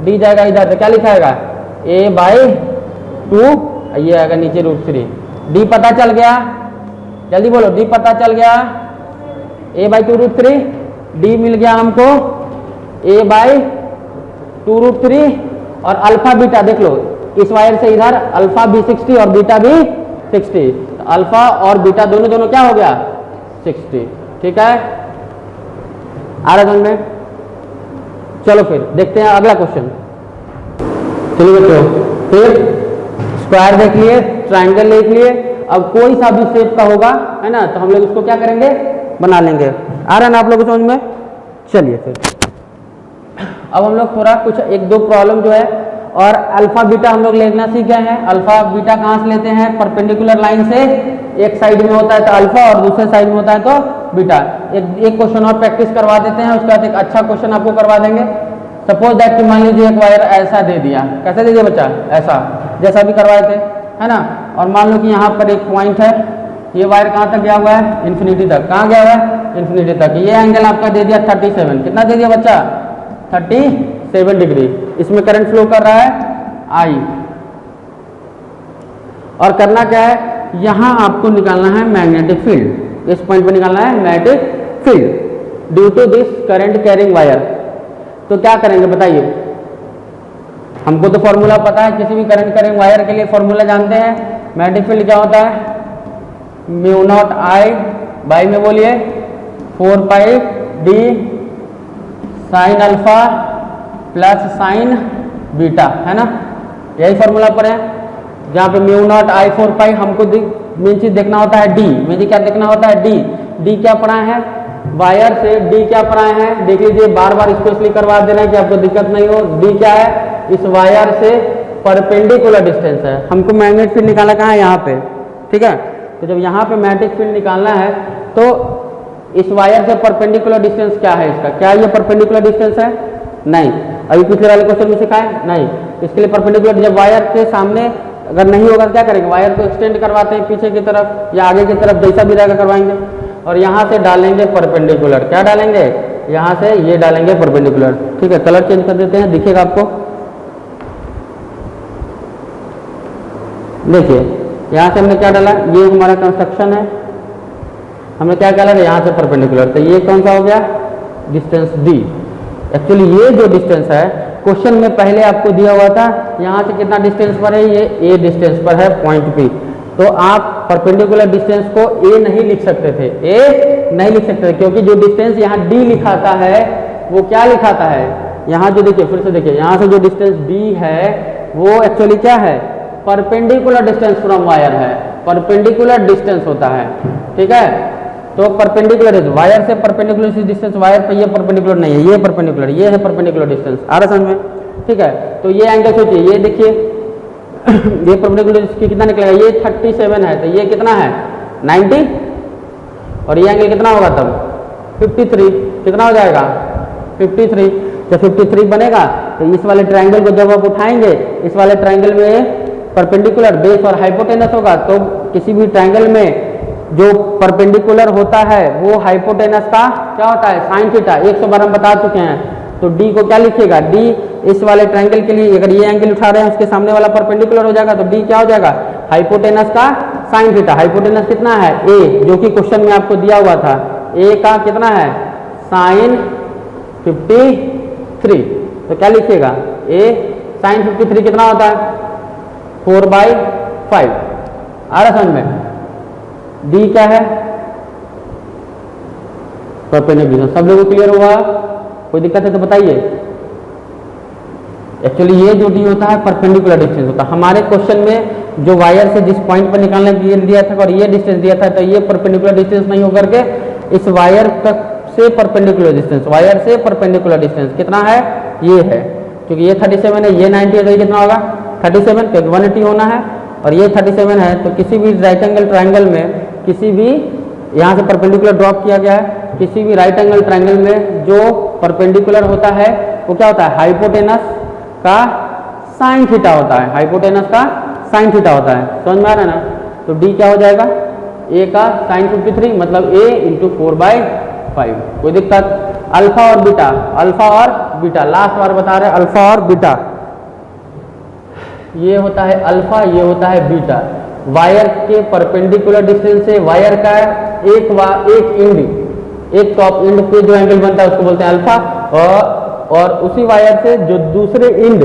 डी जाएगा इधर, तो क्या लिखाएगा? a/2, ये आएगा नीचे √3। डी पता चल गया? जल्दी बोलो, डी पता चल गया? a/2 √3, डी मिल गया हमको a/2 √3। और अल्फा बीटा देख लो, इस वायर से इधर अल्फा भी 60 और बीटा भी 60, तो अल्फा और बीटा दोनों दोनों क्या हो गया? 60। ठीक है, आ रहा समझ में? चलो फिर देखते हैं अगला क्वेश्चन। चलिए बच्चों, फिर स्क्वायर देख लिए, ट्राइंगल देख लिए, अब कोई सा भी शेप का होगा, है ना, तो हम लोग उसको क्या करेंगे? बना लेंगे। आ रहा है ना आप लोगों को समझ में? चलिए फिर अब हम लोग थोड़ा कुछ एक दो प्रॉब्लम जो है, और अल्फा बीटा हम लोग लेना सीख गए हैं। अल्फा बीटा कहाँ से लेते हैं? परपेंडिकुलर लाइन से। एक साइड में होता है तो अल्फा और दूसरे साइड में होता है तो बीटा। एक क्वेश्चन और प्रैक्टिस करवा देते हैं, उसके बाद एक अच्छा क्वेश्चन आपको करवा देंगे। सपोज दैट कि मान लीजिए एक वायर ऐसा दे दिया, कैसे दे दिया बच्चा? ऐसा, जैसा भी करवाए थे, है ना। और मान लो कि यहाँ पर एक पॉइंट है, ये वायर कहाँ तक गया हुआ है? इन्फिनिटी तक। कहाँ गया हुआ है? इन्फिनिटी तक। ये एंगल आपका दे दिया 37, कितना दे दिया बच्चा? 37 डिग्री। इसमें करंट फ्लो कर रहा है I। और करना क्या है? यहां आपको निकालना है मैग्नेटिक फील्ड। इस पॉइंट पर निकालना है magnetic field due to this current carrying wire. तो क्या करेंगे बताइए? हमको तो फॉर्मूला पता है, किसी भी करंट कैरिंग वायर के लिए फॉर्मूला जानते हैं। मैग्नेटिक फील्ड क्या होता है? μ0I बाई में बोलिए 4πd sign alpha plus sine beta, है ना। यही फॉर्मूला पर है, जहाँ पे μ0I 4π हमको मेन चीज देखना होता है डी। मेन चीज क्या देखना होता है? डी। डी क्या पढ़ाए हैं? वायर से डी क्या पढ़ाए हैं? देख लीजिए, बार बार स्पेशली करवा देना है कि आपको दिक्कत नहीं हो। डी क्या है? इस वायर से परपेंडिकुलर डिस्टेंस है। हमको मैग्नेटिक फील्ड निकालना कहाँ है? यहाँ पे, ठीक है। तो जब यहाँ पे मैग्नेटिक फील्ड निकालना है तो इस वायर से परपेंडिकुलर डिस्टेंस क्या है इसका? क्या ये परपेंडिकुलर डिस्टेंस है? नहीं। अभी पिछले वाले क्वेश्चन में सिखाए नहीं। इसके लिए परपेंडिकुलर, जब वायर के सामने अगर नहीं होगा तो क्या करेंगे? वायर को एक्सटेंड करवाते हैं पीछे की तरफ या आगे की तरफ, जैसा भी रहेगा करवाएंगे। और यहाँ से डालेंगे परपेंडिकुलर। क्या डालेंगे? यहाँ से ये डालेंगे परपेंडिकुलर। ठीक है, कलर चेंज कर देते हैं, दिखेगा आपको। देखिए यहाँ से हमने क्या डाला? ये हमारा कंस्ट्रक्शन है, हमने क्या डाला? यहाँ से परपेंडिकुलर। तो ये कौन सा हो गया? Distance D. एक्चुअली ये जो डिस्टेंस है क्वेश्चन में पहले आपको दिया हुआ था, यहाँ से कितना डिस्टेंस पर है? ये ए डिस्टेंस पर है, पॉइंट पी। तो आप परपेंडिकुलर डिस्टेंस को ए नहीं लिख सकते थे, ए नहीं लिख सकते थे, क्योंकि जो डिस्टेंस यहाँ डी लिखाता है वो क्या लिखाता है? यहाँ जो देखिए, फिर से देखिए, यहाँ से जो डिस्टेंस डी है वो एक्चुअली क्या है? परपेंडिकुलर डिस्टेंस फ्रॉम वायर है। परपेंडिकुलर डिस्टेंस होता है, ठीक है। तो परपेंडिकुलर वायर से परपेंडिकुलर डिस्टेंस, वायर पे ये परपेंडिकुलर नहीं है, ये परपेंडिकुलर, ये है परपेंडिकुलर डिस्टेंस, आ रहा समझ में, ठीक है। तो ये एंगल सोचिए, ये देखिए ये परपेंडिकुलर कितना निकलेगा, ये 37 है, तो ये कितना है 90, और ये एंगल कितना होगा तब 53, कितना हो जाएगा 53। जब 53 बनेगा तो इस वाले ट्रायंगल को जब आप उठाएंगे, इस वाले ट्रायंगल में परपेंडिकुलर बेस और हाइपोटेनस होगा, तो किसी भी ट्रायंगल में जो परपेंडिकुलर होता है वो हाइपोटेनस का क्या होता है साइन थीटा, 100 बार हम बता चुके हैं। तो डी को क्या लिखिएगा, डी इस वाले ट्रायंगल के लिए अगर ये एंगल उठा रहे हैं उसके सामने वाला परपेंडिकुलर हो जाएगा, तो डी क्या हो जाएगा हाइपोटेनस का साइन थीटा। हाइपोटेनस कितना है ए, जो कि क्वेश्चन में आपको दिया हुआ था, ए का कितना है साइन 53, तो क्या लिखिएगा ए साइन 53 कितना होता है 4/5, आ रहा समझ में। डी क्या है परपेंडिकुलर, सब लोगों को क्लियर हुआ, कोई दिक्कत है तो बताइए। एक्चुअली ये जो डी होता है परपेंडिकुलर डिस्टेंस होता है। हमारे क्वेश्चन में जो वायर से जिस पॉइंट पर निकालने के लिए दिया था और ये डिस्टेंस दिया था, तो ये परपेंडिकुलर डिस्टेंस नहीं होकर के इस वायर तक से परपेंडिकुलर डिस्टेंस, वायर से परपेंडिकुलर डिस्टेंस कितना है ये है, क्योंकि ये 37 है, ये 90 है, तो ये कितना होगा 37, क्योंकि 180 होना है, और ये 37 है। तो किसी भी राइट एंगल ट्रायंगल में, किसी भी यहाँ से परपेंडिकुलर ड्रॉप किया गया है, किसी भी राइट एंगल ट्रायंगल में जो परपेंडिकुलर होता है वो क्या होता है हाइपोटेनस का साइन थीटा होता है, हाइपोटेनस का साइन थीटा होता है, समझ में आ रहा है ना। तो डी क्या हो जाएगा ए का साइन 53, मतलब ए इंटू 4/5, कोई दिक्कत। अल्फा और बीटा, अल्फा और बीटा लास्ट बार बता रहे हैं, अल्फा और बीटा, ये होता है अल्फा, ये होता है बीटा। वायर के परपेंडिकुलर डिस्टेंस से वायर का एक इंड, एक टॉप इंड पे जो एंगल बनता है उसको बोलते हैं अल्फा, और उसी वायर से जो दूसरे इंड,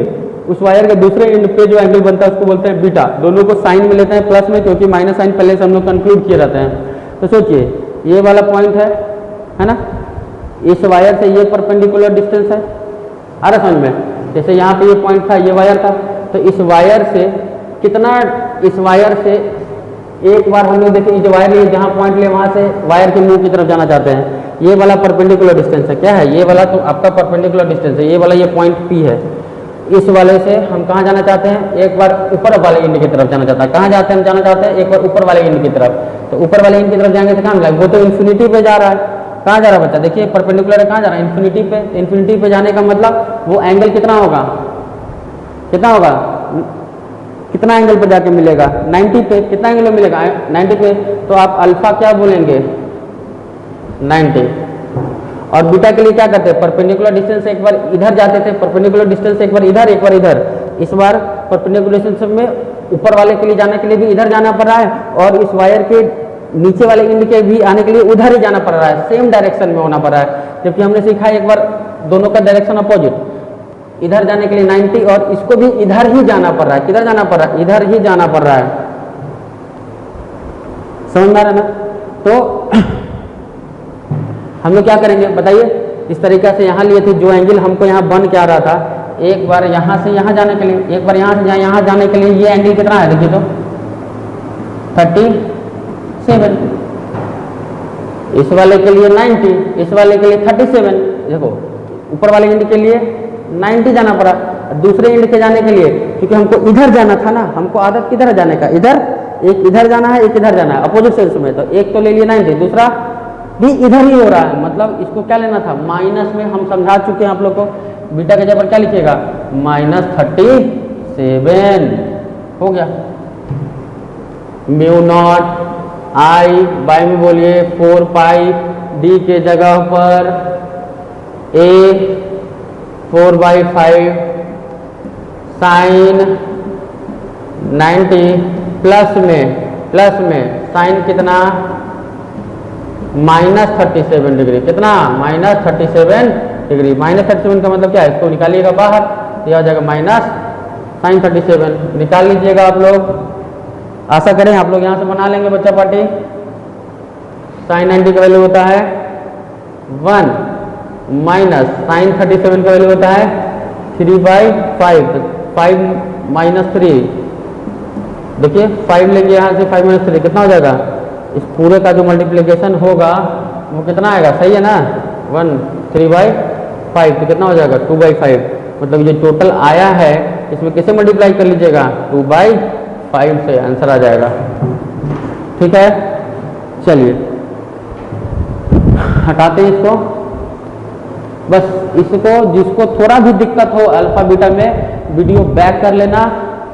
उस वायर के दूसरे इंड पे जो एंगल बनता है उसको बोलते हैं बीटा। दोनों को साइन में लेते हैं प्लस में, क्योंकि माइनस साइन पहले से हम लोग कंक्लूड किए रहते हैं। तो सोचिए ये वाला पॉइंट है ना, इस वायर से ये परपेंडिकुलर डिस्टेंस है, आ रहा समझ में। जैसे यहाँ पे ये पॉइंट था, ये वायर था, तो इस वायर से कितना, इस वायर से एक बार हम लोग देखें जो वायर लिए जहाँ पॉइंट लिए वहाँ से वायर के मुंह की तरफ जाना चाहते हैं, ये वाला परपेंडिकुलर डिस्टेंस है, क्या है ये वाला, तो आपका परपेंडिकुलर डिस्टेंस है, ये वाला ये पॉइंट पी है। इस वाले से हम कहाँ जाना चाहते हैं, एक बार ऊपर वाले इंड की तरफ जाना चाहता है। कहाँ जाते हैं हम जाना चाहते हैं एक बार ऊपर वाले इंड की तरफ, तो ऊपर वाले इंड की तरफ जाएंगे तो कहाँ मिलेगा, वो तो इन्फिनिटी पे जा रहा है। कहाँ जा रहा है बच्चा, देखिए परपेंडिकुलर है, कहाँ जा रहा है इन्फिनिटी पे। इन्फिनिटी पे जाने का मतलब वो एंगल कितना होगा, कितना होगा, कितना एंगल पर जाके मिलेगा 90 पे, कितना एंगल में मिलेगा 90 पे, तो आप अल्फा क्या बोलेंगे 90। और बीटा के लिए क्या करते हैं, परपेंडिकुलर डिस्टेंस से एक बार इधर जाते थे, परपेंडिकुलर डिस्टेंस से एक बार इधर, एक बार इधर। इस बार परपेंडिकुलर डिस्टेंस में ऊपर वाले के लिए जाने के लिए भी इधर जाना पड़ रहा है, और इस वायर के नीचे वाले इंड के भी आने के लिए उधर ही जाना पड़ रहा है, सेम डायरेक्शन में होना पड़ रहा है। जबकि हमने सीखा है एक बार दोनों का डायरेक्शन अपोजिट, इधर जाने के लिए 90 और इसको भी इधर ही जाना पड़ रहा है। किधर जाना पड़ रहा है, इधर ही जाना पड़ रहा है, समझ में आ रहा है ना। तो हम लोग क्या करेंगे बताइए, इस तरीके से यहाँ लिए थे, जो एंगल हमको यहाँ बन के आ रहा था, एक बार यहाँ से यहाँ जाने के लिए, एक बार यहाँ से यहाँ जाने के लिए, ये एंगल कितना है देखिए तो 37, इस वाले के लिए 90, इस वाले के लिए 37। देखो ऊपर वाले इंड के लिए 90 जाना पड़ा, दूसरे इंड के जाने के लिए, क्योंकि हमको इधर जाना था ना, हमको आदत किधर है जाने का, इधर, एक इधर जाना है, एक इधर जाना है अपोजिट सेंस में, तो एक तो ले लिया 90, दूसरा भी इधर ही हो रहा है, मतलब इसको क्या लेना था माइनस में। हम समझा चुके हैं आप लोग को, बीटा के जगह पर क्या लिखिएगा -37 हो गया। म्यू नॉट आई बाय में बोलिए 4 डी के जगह पर ए 4/5 साइन 90 प्लस में साइन कितना -37 डिग्री, कितना -37 डिग्री। -37 का मतलब क्या है, इसको निकालिएगा बाहर, यह आ जाएगा -sin37, निकाल लीजिएगा आप लोग। आशा करें आप लोग यहाँ से बना लेंगे बच्चा पार्टी। sin 90 का वैल्यू होता है 1 माइनस sin37 का वैल्यू होता है 3/5, 5 - 3 देखिए 5 लेंगे यहाँ से, 5 - 3 कितना हो जाएगा, इस पूरे का जो मल्टीप्लिकेशन होगा वो कितना आएगा, सही है ना, 1 3/5, तो कितना हो जाएगा 2/5। मतलब ये टोटल आया है, इसमें किसे मल्टीप्लाई कर लीजिएगा 2/5 से, आंसर आ जाएगा। ठीक है, चलिए हटाते हैं इसको। बस इसको, जिसको थोड़ा भी दिक्कत हो अल्फा बीटा में, वीडियो बैक कर लेना,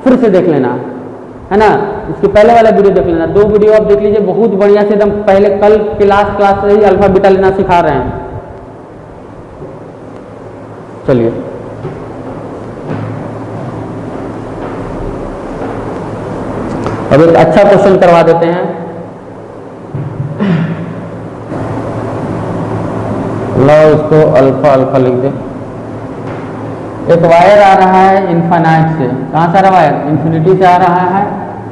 फिर से देख लेना, है ना। इसके पहले वाला वीडियो देख लेना, 2 वीडियो आप देख लीजिए, बहुत बढ़िया से एकदम पहले कल क्लास से ही अल्फा बीटा लेना सिखा रहे हैं। चलिए अब एक अच्छा क्वेश्चन करवा देते हैं। लो इसको अल्फा अल्फा लिख दे। एक वायर आ रहा है इनफाइनाइट से, कहाँ से आ रहा वायर, इन्फिनिटी से आ रहा है,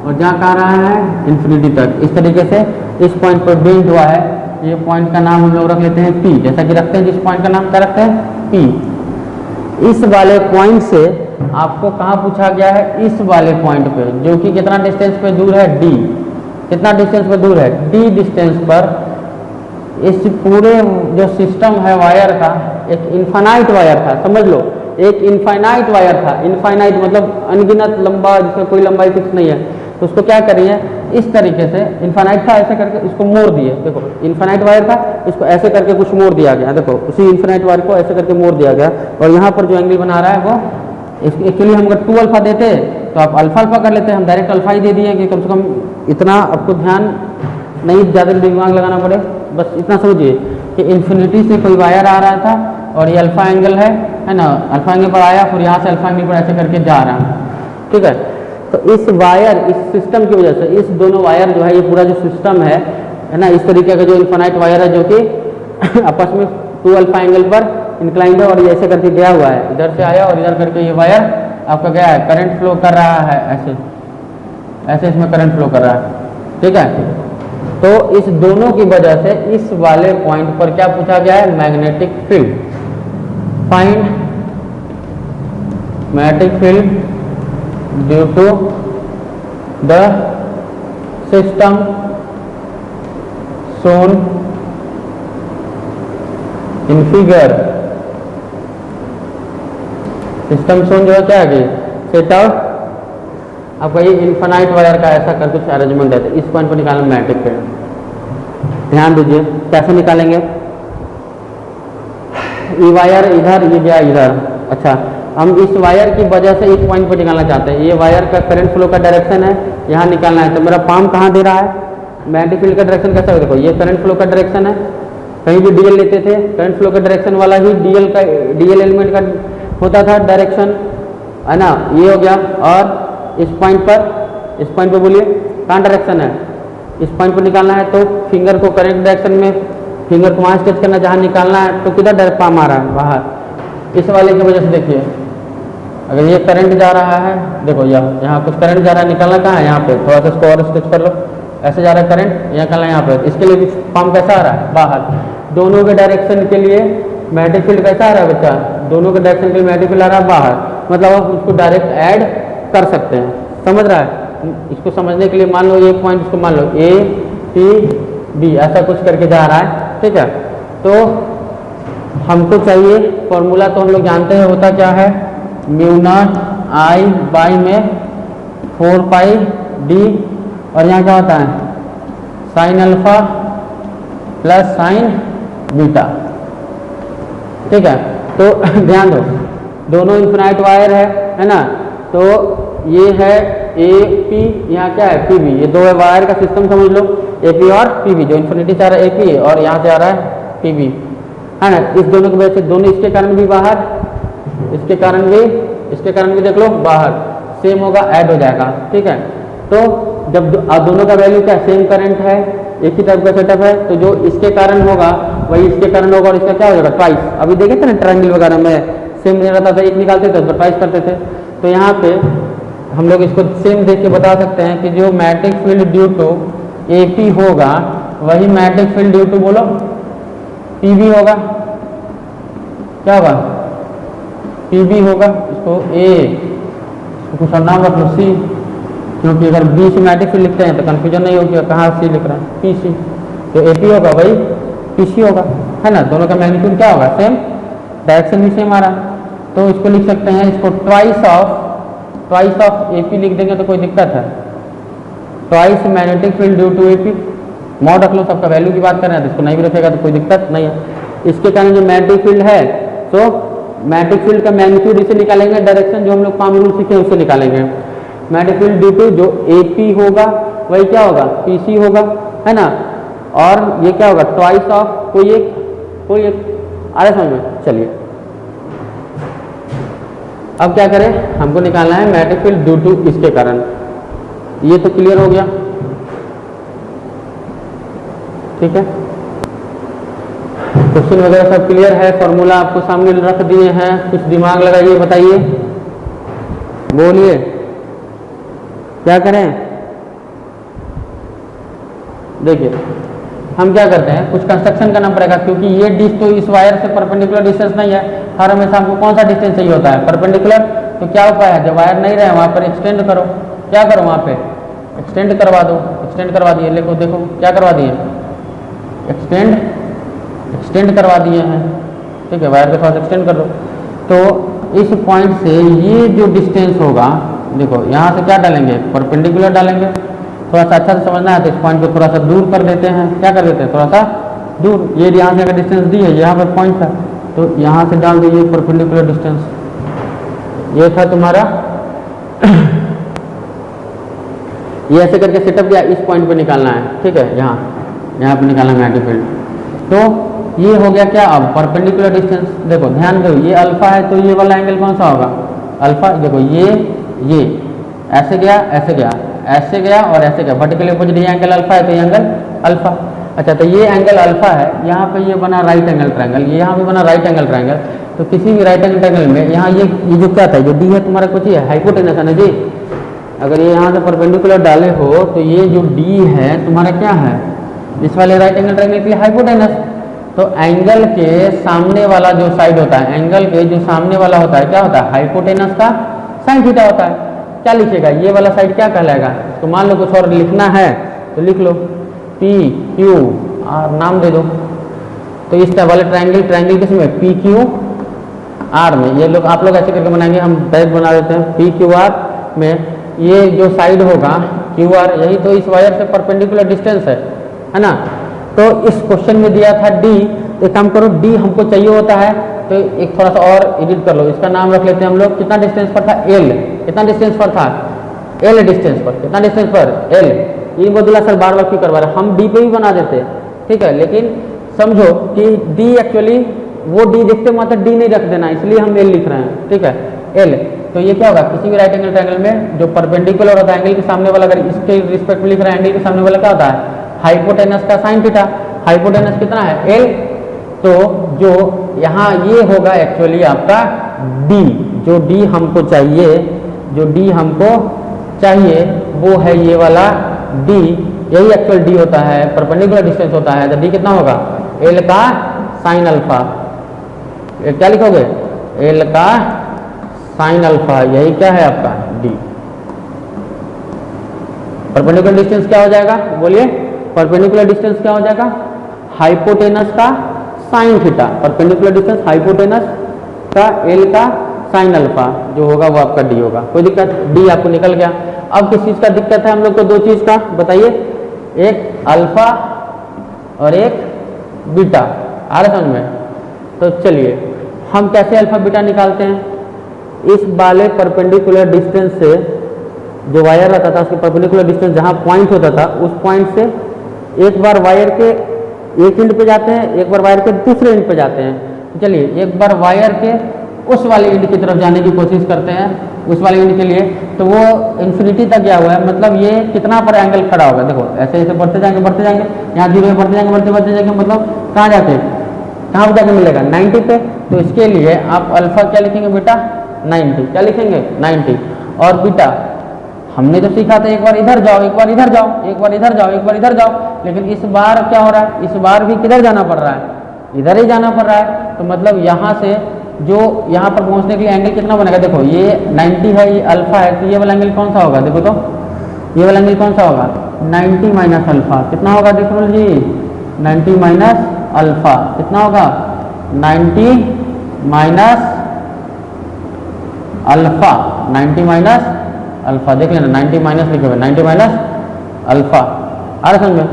और जहाँ कहाँ आ रहा है इन्फिनिटी तक। इस तरीके से इस पॉइंट पर बेंड हुआ है, ये पॉइंट का नाम हम लोग रख लेते हैं P, जैसा कि रखते हैं जिस पॉइंट का नाम क्या रखते हैं P। इस वाले पॉइंट से आपको कहाँ पूछा गया है, इस वाले पॉइंट पे, जो कि कितना डिस्टेंस पे दूर है, D। कितना डिस्टेंस पे दूर है, D डिस्टेंस पर। इस पूरे जो सिस्टम है वायर का, एक इनफाइनाइट वायर था, समझ लो एक इनफाइनाइट वायर था। इनफाइनाइट मतलब अनगिनत लंबा, जिसका कोई लंबाई फिक्स नहीं है। तो उसको क्या करिए, इस तरीके से इनफाइनाइट था, ऐसे करके इसको मोड़ दिए। देखो इनफाइनाइट वायर था, इसको ऐसे करके कुछ मोड़ दिया गया। देखो उसी इनफाइनाइट वायर को ऐसे करके मोड़ दिया गया, और यहाँ पर जो एंगल बना रहा है वो, इसके लिए हम अगर 2 अल्फा देते तो आप अल्फा अल्फा कर लेते, हम डायरेक्ट अल्फा ही दे दिए कि कम से कम इतना आपको ध्यान नहीं, ज़्यादा दिमाग लगाना पड़े। बस इतना समझिए कि इन्फिनिटी से कोई वायर आ रहा था, और ये अल्फा एंगल है ना, अल्फा एंगल पर आया, फिर यहाँ से अल्फा एंगल पर ऐसे करके जा रहा है। ठीक है, तो इस वायर, इस सिस्टम की वजह से, इस दोनों वायर जो है, ये पूरा जो सिस्टम है ना, इस तरीके का जो इन्फाइनाइट वायर है, जो कि आपस में 2 अल्फा एंगल पर इंक्लाइंड है, और ये ऐसे करके गया हुआ है, इधर से आया और इधर करके ये वायर आपका गया है, करंट फ्लो कर रहा है, ऐसे ऐसे इसमें करंट फ्लो कर रहा है। ठीक है, तो इस दोनों की वजह से इस वाले पॉइंट पर क्या पूछा गया है, magnetic field. Find magnetic field due to the system shown in figure. System shown जो है क्या है, सेट आउट आपका ये इनफाइनाइट वायर का ऐसा कर कुछ अरेंजमेंट है। इस पॉइंट पर निकालना मैग्नेटिक फील्ड, ध्यान दीजिए कैसे निकालेंगे। ये वायर इधर, ये गया इधर। अच्छा, हम इस वायर की वजह से इस पॉइंट पर निकालना चाहते हैं। ये वायर का करंट फ्लो का डायरेक्शन है, यहाँ निकालना है। तो मेरा पाम कहाँ दे रहा है, मैग्नेटिक फील्ड का डायरेक्शन कैसा है, देखो ये करंट फ्लो का डायरेक्शन है। कहीं भी डीएल लेते थे, करंट फ्लो का डायरेक्शन वाला ही डीएल एलिमेंट का होता था डायरेक्शन, है ना। ये हो गया, और इस पॉइंट पर बोलिए कहाँ डायरेक्शन है, इस पॉइंट पर निकालना है। तो फिंगर को करेक्ट डायरेक्शन में, फिंगर को वहाँ स्केच करना, जहाँ निकालना है। तो किधर डायरेक्ट पाम आ रहा है, बाहर। इस वाले की वजह से देखिए, अगर ये करंट जा रहा है, देखो यहाँ कुछ करंट जा रहा है, निकालना कहाँ है, यहाँ पे। थोड़ा सा इसको और स्केच कर लो, ऐसे जा रहा है करंट, यहाँ निकालना यहाँ पे। इसके लिए भी पाम कैसा आ रहा है, बाहर। दोनों के डायरेक्शन के लिए मैग्नेटिक फील्ड कैसा आ रहा है बच्चा, दोनों के डायरेक्शन के लिए मैग्नेटिक फील्ड आ रहा है बाहर। मतलब आप उसको डायरेक्ट ऐड कर सकते हैं, समझ रहा है। इसको समझने के लिए मान लो ये पॉइंट, इसको मान लो ए पी बी, ऐसा कुछ करके जा रहा है। ठीक है, तो हमको चाहिए फॉर्मूला, तो हम लोग जानते हैं होता क्या है, μ0 I बाई में 4 पाई डी, और यहाँ क्या होता है sign alpha plus sine beta. ठीक है, तो ध्यान दो, दोनों इन्फिनाइट वायर है ना। तो ये है ए पी, यहाँ क्या है पी बी, ये दो वायर का सिस्टम समझ लो, ए पी और पी बी। जो इन्फिनिटी से आ रहा है ए पी, और यहाँ से आ रहा है पी बी, है ना। इस दोनों की वजह से दोनों, इसके कारण भी बाहर, इसके कारण भी देख लो बाहर, सेम होगा, ऐड हो जाएगा। ठीक है, तो जब दोनों का वैल्यू क्या सेम करंट है, एक ही टाइप का सेटअप है, तो जो इसके कारण होगा वही इसके कारण होगा, और इसका क्या हो जाएगा ट्वाइस। अभी देखे थे ना ट्रायंगल वगैरह में सेम नहीं रहता था, एक निकालते थे तो ट्वाइस करते थे। तो यहाँ पे हम लोग इसको सेम देख के बता सकते हैं कि जो magnetic field due to A P होगा, वही मैग्नेटिक फील्ड ड्यू टू बोलो पी बी होगा। क्या होगा, पी बी होगा। इसको ए, इसको कुछ और नाम रख लो, सी, क्योंकि अगर बी सिमेट्रिक फील्ड लिखते हैं तो कंफ्यूजन नहीं होगी कहाँ सी लिख रहे हैं, पी सी, तो ए पी होगा वही पी सी होगा, है ना। दोनों का मैग्नीट्यूड क्या होगा, सेम, डायरेक्शन भी सेम आ रहा है। तो इसको लिख सकते हैं, इसको ट्वाइस ऑफ ए पी लिख देंगे तो कोई दिक्कत है, twice magnetic field due to A P, mod रख लो, सबका वैल्यू की बात कर रहे हैं तो इसको नहीं भी रखेगा तो कोई दिक्कत नहीं है। इसके कारण जो मैग्नेटिक फील्ड है, तो मैग्नेटिक फील्ड का मैग्नीट्यूड इसे निकालेंगे, डायरेक्शन जो हम लोग पाम रूल सीखे उससे निकालेंगे। मैग्नेटिक फील्ड ड्यू टू जो ए पी होगा वही क्या होगा, पी सी होगा, है ना। और ये क्या होगा, ट्वाइस ऑफ कोई एक आ रहा समझ में। चलिए अब क्या करें, हमको निकालना है मैग्नेटिक फील्ड ड्यू टू इसके कारण। ये तो क्लियर हो गया, ठीक है। क्वेश्चन वगैरह सब क्लियर है, फॉर्मूला आपको सामने रख दिए हैं, कुछ दिमाग लगाइए, बताइए, बोलिए क्या करें। देखिए हम क्या करते हैं, कुछ कंस्ट्रक्शन करना पड़ेगा, क्योंकि ये डिश तो इस वायर से परपेंडिकुलर डिस्टेंस नहीं है, हर हमेशा हमको कौन सा डिस्टेंस चाहिए होता है, परपेंडिकुलर। तो क्या उपाय है, जब वायर नहीं रहे वहाँ पर एक्सटेंड करो, क्या करो वहाँ पे एक्सटेंड करवा दो, एक्सटेंड करवा दिए, देखो देखो क्या करवा दिए, एक्सटेंड करवा दिए हैं, ठीक है, वायर के पास एक्सटेंड कर दो। तो इस पॉइंट से ये जो डिस्टेंस होगा, देखो यहाँ से क्या डालेंगे, परपेंडिकुलर डालेंगे। थोड़ा सा अच्छा से समझना है तो इस पॉइंट को थोड़ा सा दूर कर देते हैं, क्या कर देते हैं, थोड़ा सा दूर। ये यहाँ से अगर डिस्टेंस दी है, यहाँ पर पॉइंट था तो यहाँ से डाल दीजिए परपेंडिकुलर डिस्टेंस, ये था तुम्हारा ये ऐसे करके सेटअप किया, इस पॉइंट पे निकालना है, ठीक है, यहाँ पे निकालना है मैग्नेटिक फील्ड। तो ये हो गया क्या, अब परपेंडिकुलर डिस्टेंस। देखो ध्यान दो, ये अल्फा है तो ये वाला एंगल कौन सा होगा, अल्फा। देखो ये ऐसे गया, ऐसे गया, ऐसे गया और ऐसे गया, वर्टिकली अपोजिट ये एंगल अल्फा है तो ये एंगल अल्फा। अच्छा, तो ये एंगल अल्फा है, यहाँ पे ये बना राइट एंगल ट्रायंगल, ये यहाँ पे बना राइट एंगल ट्रायंगल। तो किसी भी राइट एंगल ट्रायंगल में यहाँ ये जो क्या था, जो डी है तुम्हारा कुछ है हाइपोटेनस है ना जी। अगर ये यहाँ से परपेंडिकुलर डाले हो तो ये जो डी है तुम्हारा क्या है, इस वाले राइट एंगल ट्रायंगल के लिए हाइपोटेनस। तो एंगल के सामने वाला जो साइड होता है, एंगल के जो सामने वाला होता है क्या होता है, हाइपोटेनस का साइन थीटा होता है। क्या लिखेगा, ये वाला साइड क्या कहलाएगा। तो मान लो कुछ और लिखना है तो लिख लो पी क्यू आर, नाम दे दो। तो इस वाले ट्रायंगल किसमें, पी क्यू आर में। ये लोग आप लोग ऐसे करके बनाएंगे, हम डायरेक्ट बना देते हैं पी क्यू आर में। ये जो साइड होगा क्यू आर, यही तो इस वायर से परपेंडिकुलर डिस्टेंस है ना। तो इस क्वेश्चन में दिया था डी, एक काम करो, डी हमको चाहिए होता है तो एक थोड़ा सा और एडिट कर लो, इसका नाम रख लेते हैं हम लोग। कितना डिस्टेंस पर था, एल। कितना डिस्टेंस पर था, एल डिस्टेंस पर। कितना डिस्टेंस पर, एल। ये बदला सर बार बार क्यों करवा रहे, हम डी पे भी बना देते, ठीक है। लेकिन समझो कि डी एक्चुअली वो डी देखते मतलब डी नहीं रख देना, इसलिए हम एल लिख रहे हैं, ठीक है, एल। तो ये क्या होगा, किसी भी राइट एंगल ट्रायंगल में जो परपेंडिकुलर होता है एंगल के सामने वाला, अगर इसके रिस्पेक्ट में लिख रहे हैं एंगल के सामने वाला क्या होता है, हाइपोटेनस का साइन थीटा। हाइपोटेनस कितना है, एल। तो जो यहाँ ये होगा एक्चुअली आपका डी, जो डी हमको चाहिए, जो डी हमको चाहिए वो है ये वाला डी, यही एक्चुअल डी होता है, परपेंडिकुलर डिस्टेंस होता है। तो डी कितना होगा, एल का साइन अल्फा। क्या लिखोगे, एल का साइन अल्फा, यही क्या है आपका डी। परपेंडिकुलर डिस्टेंस क्या हो जाएगा, बोलिए, परपेंडिकुलर डिस्टेंस क्या हो जाएगा, हाइपोटेनस का sine theta. Perpendicular distance hypotenuse का एल का साइन अल्फा जो होगा वो आपका डी होगा। कोई दिक्कत, डी आपको निकल गया। अब किस चीज का दिक्कत है हम लोग को, दो चीज का बताइए, एक अल्फा और एक बीटा। आ रहा समझ में। तो चलिए हम कैसे अल्फा बीटा निकालते हैं, इस वाले परपेंडिकुलर डिस्टेंस से जो वायर रहता था उसके परपेंडिकुलर डिस्टेंस जहाँ पॉइंट होता था उस पॉइंट से एक बार वायर के एक एंड पे जाते हैं, एक बार वायर के दूसरे एंड पे जाते हैं। तो चलिए एक बार वायर के उस वाले एंड की तरफ जाने की कोशिश करते हैं, उस वाले एंड के लिए। तो वो इन्फिनिटी तक गया हुआ है, मतलब ये कितना पर एंगल खड़ा होगा, देखो ऐसे ऐसे बढ़ते जाएंगे, यहाँ धीरे बढ़ते जाएंगे, मतलब कहाँ जाके कहाँ पर जाके मिलेगा, 90 पे। तो इसके लिए आप अल्फा क्या लिखेंगे बेटा, 90। क्या लिखेंगे, 90। और बीटा हमने तो सीखा था एक बार इधर जाओ, एक बार इधर जाओ, एक बार इधर जाओ, एक बार इधर जाओ। लेकिन इस बार क्या हो रहा है, इस बार भी किधर जाना पड़ रहा है, इधर ही जाना पड़ रहा है। तो मतलब यहाँ से जो यहाँ पर पहुँचने के लिए एंगल कितना बनेगा, देखो ये 90 है, ये अल्फा है, तो ये वाला एंगल कौन सा होगा, देखो तो ये वाला एंगल कौन सा होगा 90 माइनस अल्फा। कितना होगा देखो जी 90 माइनस अल्फा। कितना होगा 90 माइनस अल्फा। 90 माइनस अल्फा देख लेना 90 माइनस लिखे हुए 90 माइनस अल्फा। आ रहा समझ में।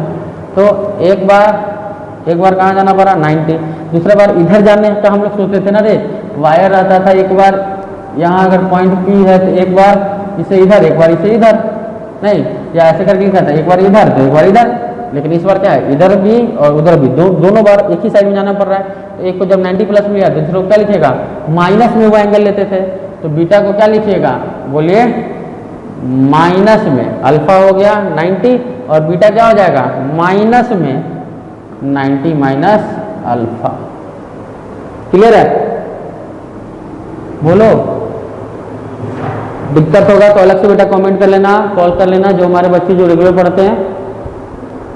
तो एक बार कहाँ जाना पड़ा 90। दूसरा बार इधर जाने का हम लोग सोचते थे ना रे वायर आता था एक बार यहाँ अगर पॉइंट पी है तो एक बार इसे इधर एक बार इसे इधर नहीं या ऐसे करके लिखा था एक बार इधर तो एक बार इधर। लेकिन इस बार क्या है इधर भी और उधर भी दोनों बार एक ही साइड में जाना पड़ रहा है। तो एक को जब 90 प्लस में गया दूसरे को क्या लिखेगा माइनस में वो एंगल लेते थे तो बीटा को क्या लिखिएगा बोलिए माइनस में। अल्फा हो गया 90 और बीटा क्या हो जाएगा माइनस में 90 माइनस अल्फा। क्लियर है बोलो। दिक्कत होगा तो अलग से बेटा कमेंट कर लेना कॉल कर लेना। जो हमारे बच्चे जो रेगुलर पढ़ते हैं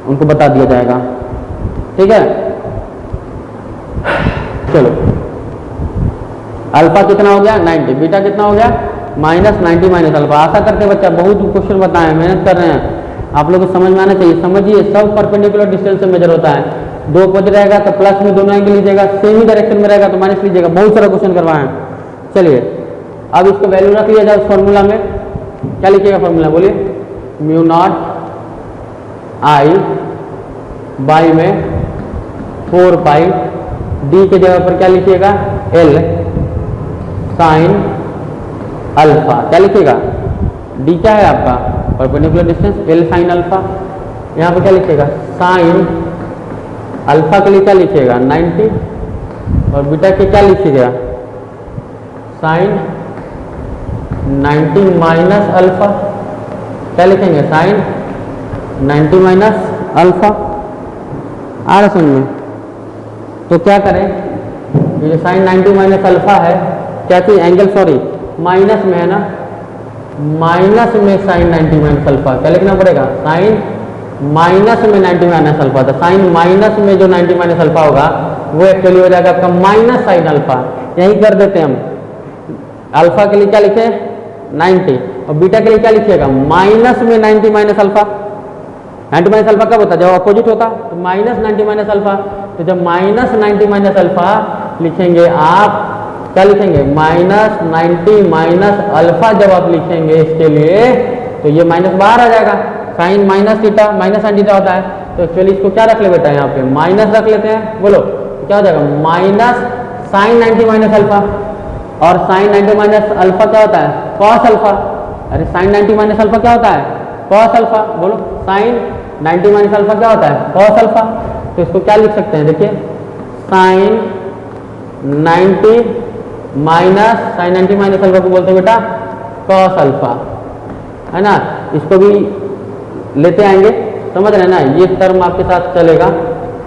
उनको बता दिया जाएगा। ठीक है चलो अल्फा कितना हो गया 90 बीटा कितना हो गया माइनस 90 माइनस अल्फा। आशा करते बच्चा बहुत क्वेश्चन बताएं मेहनत कर रहे हैं आप लोग को समझ में आना चाहिए। समझिए सब परपेंडिकुलर डिस्टेंस से मेजर होता है। दो अपोजिट रहेगा तो प्लस में दोनों एंगल लीजिएगा सेम ही डायरेक्शन में रहेगा तो माइनस लीजिएगा। बहुत सारा क्वेश्चन करवाए हैं। चलिए अब इसको वैल्यू रख लिया जाए उस फॉर्मूला में। क्या लिखिएगा फॉर्मूला बोलिए म्यू नॉट आई बाई में 4 पाई डी के जगह पर क्या लिखिएगा एल साइन अल्फा। क्या लिखिएगा डी क्या है आपका perpendicular distance L sine alpha. यहाँ पर क्या लिखिएगा साइन अल्फा के लिए क्या लिखिएगा 90 और बीटा के क्या लिखिएगा साइन 90 माइनस अल्फा। क्या लिखेंगे साइन 90 माइनस अल्फा। आ रहा समझ में। तो क्या करें ये साइन 90 माइनस अल्फा है क्या चीज एंगल सॉरी माइनस में है ना माइनस में साइन 90 माइनस अल्फा। क्या लिखना पड़ेगा साइन माइनस में 90 माइनस अल्फा। तो साइन माइनस में जो 90 माइनस अल्फा होगा वो एक्चुअली हो जाएगा आपका माइनस साइन अल्फा। यही कर देते हैं हम। अल्फा के लिए क्या लिखे 90 और बीटा के लिए क्या लिखिएगा माइनस में 90 माइनस अल्फा। 90 माइनस अल्फा कब होता है जब अपोजिट होता तो माइनस 90 माइनस अल्फा। तो जब माइनस 90 माइनस अल्फा लिखेंगे आप क्या लिखेंगे माइनस 90 माइनस अल्फा। जब आप लिखेंगे इसके लिए तो ये माइनस बाहर आ जाएगा। Sine minus theta minus sine theta होता है तो एक्चुअली इसको क्या रख ले बेटा यहाँ पे माइनस रख लेते हैं। बोलो क्या हो जाएगा माइनस साइन 90 माइनस अल्फा और साइन 90 माइनस अल्फा क्या होता है कॉस अल्फा। अरे साइन 90 माइनस अल्फा क्या होता है कॉस अल्फा। बोलो साइन 90 माइनस अल्फा क्या होता है कॉस अल्फा। तो इसको क्या लिख सकते हैं देखिए sine 90 minus sine 90 minus alpha को बोलते हैं बेटा कॉस अल्फा है ना। इसको भी लेते आएंगे समझ रहे हैं ना। ये टर्म आपके साथ चलेगा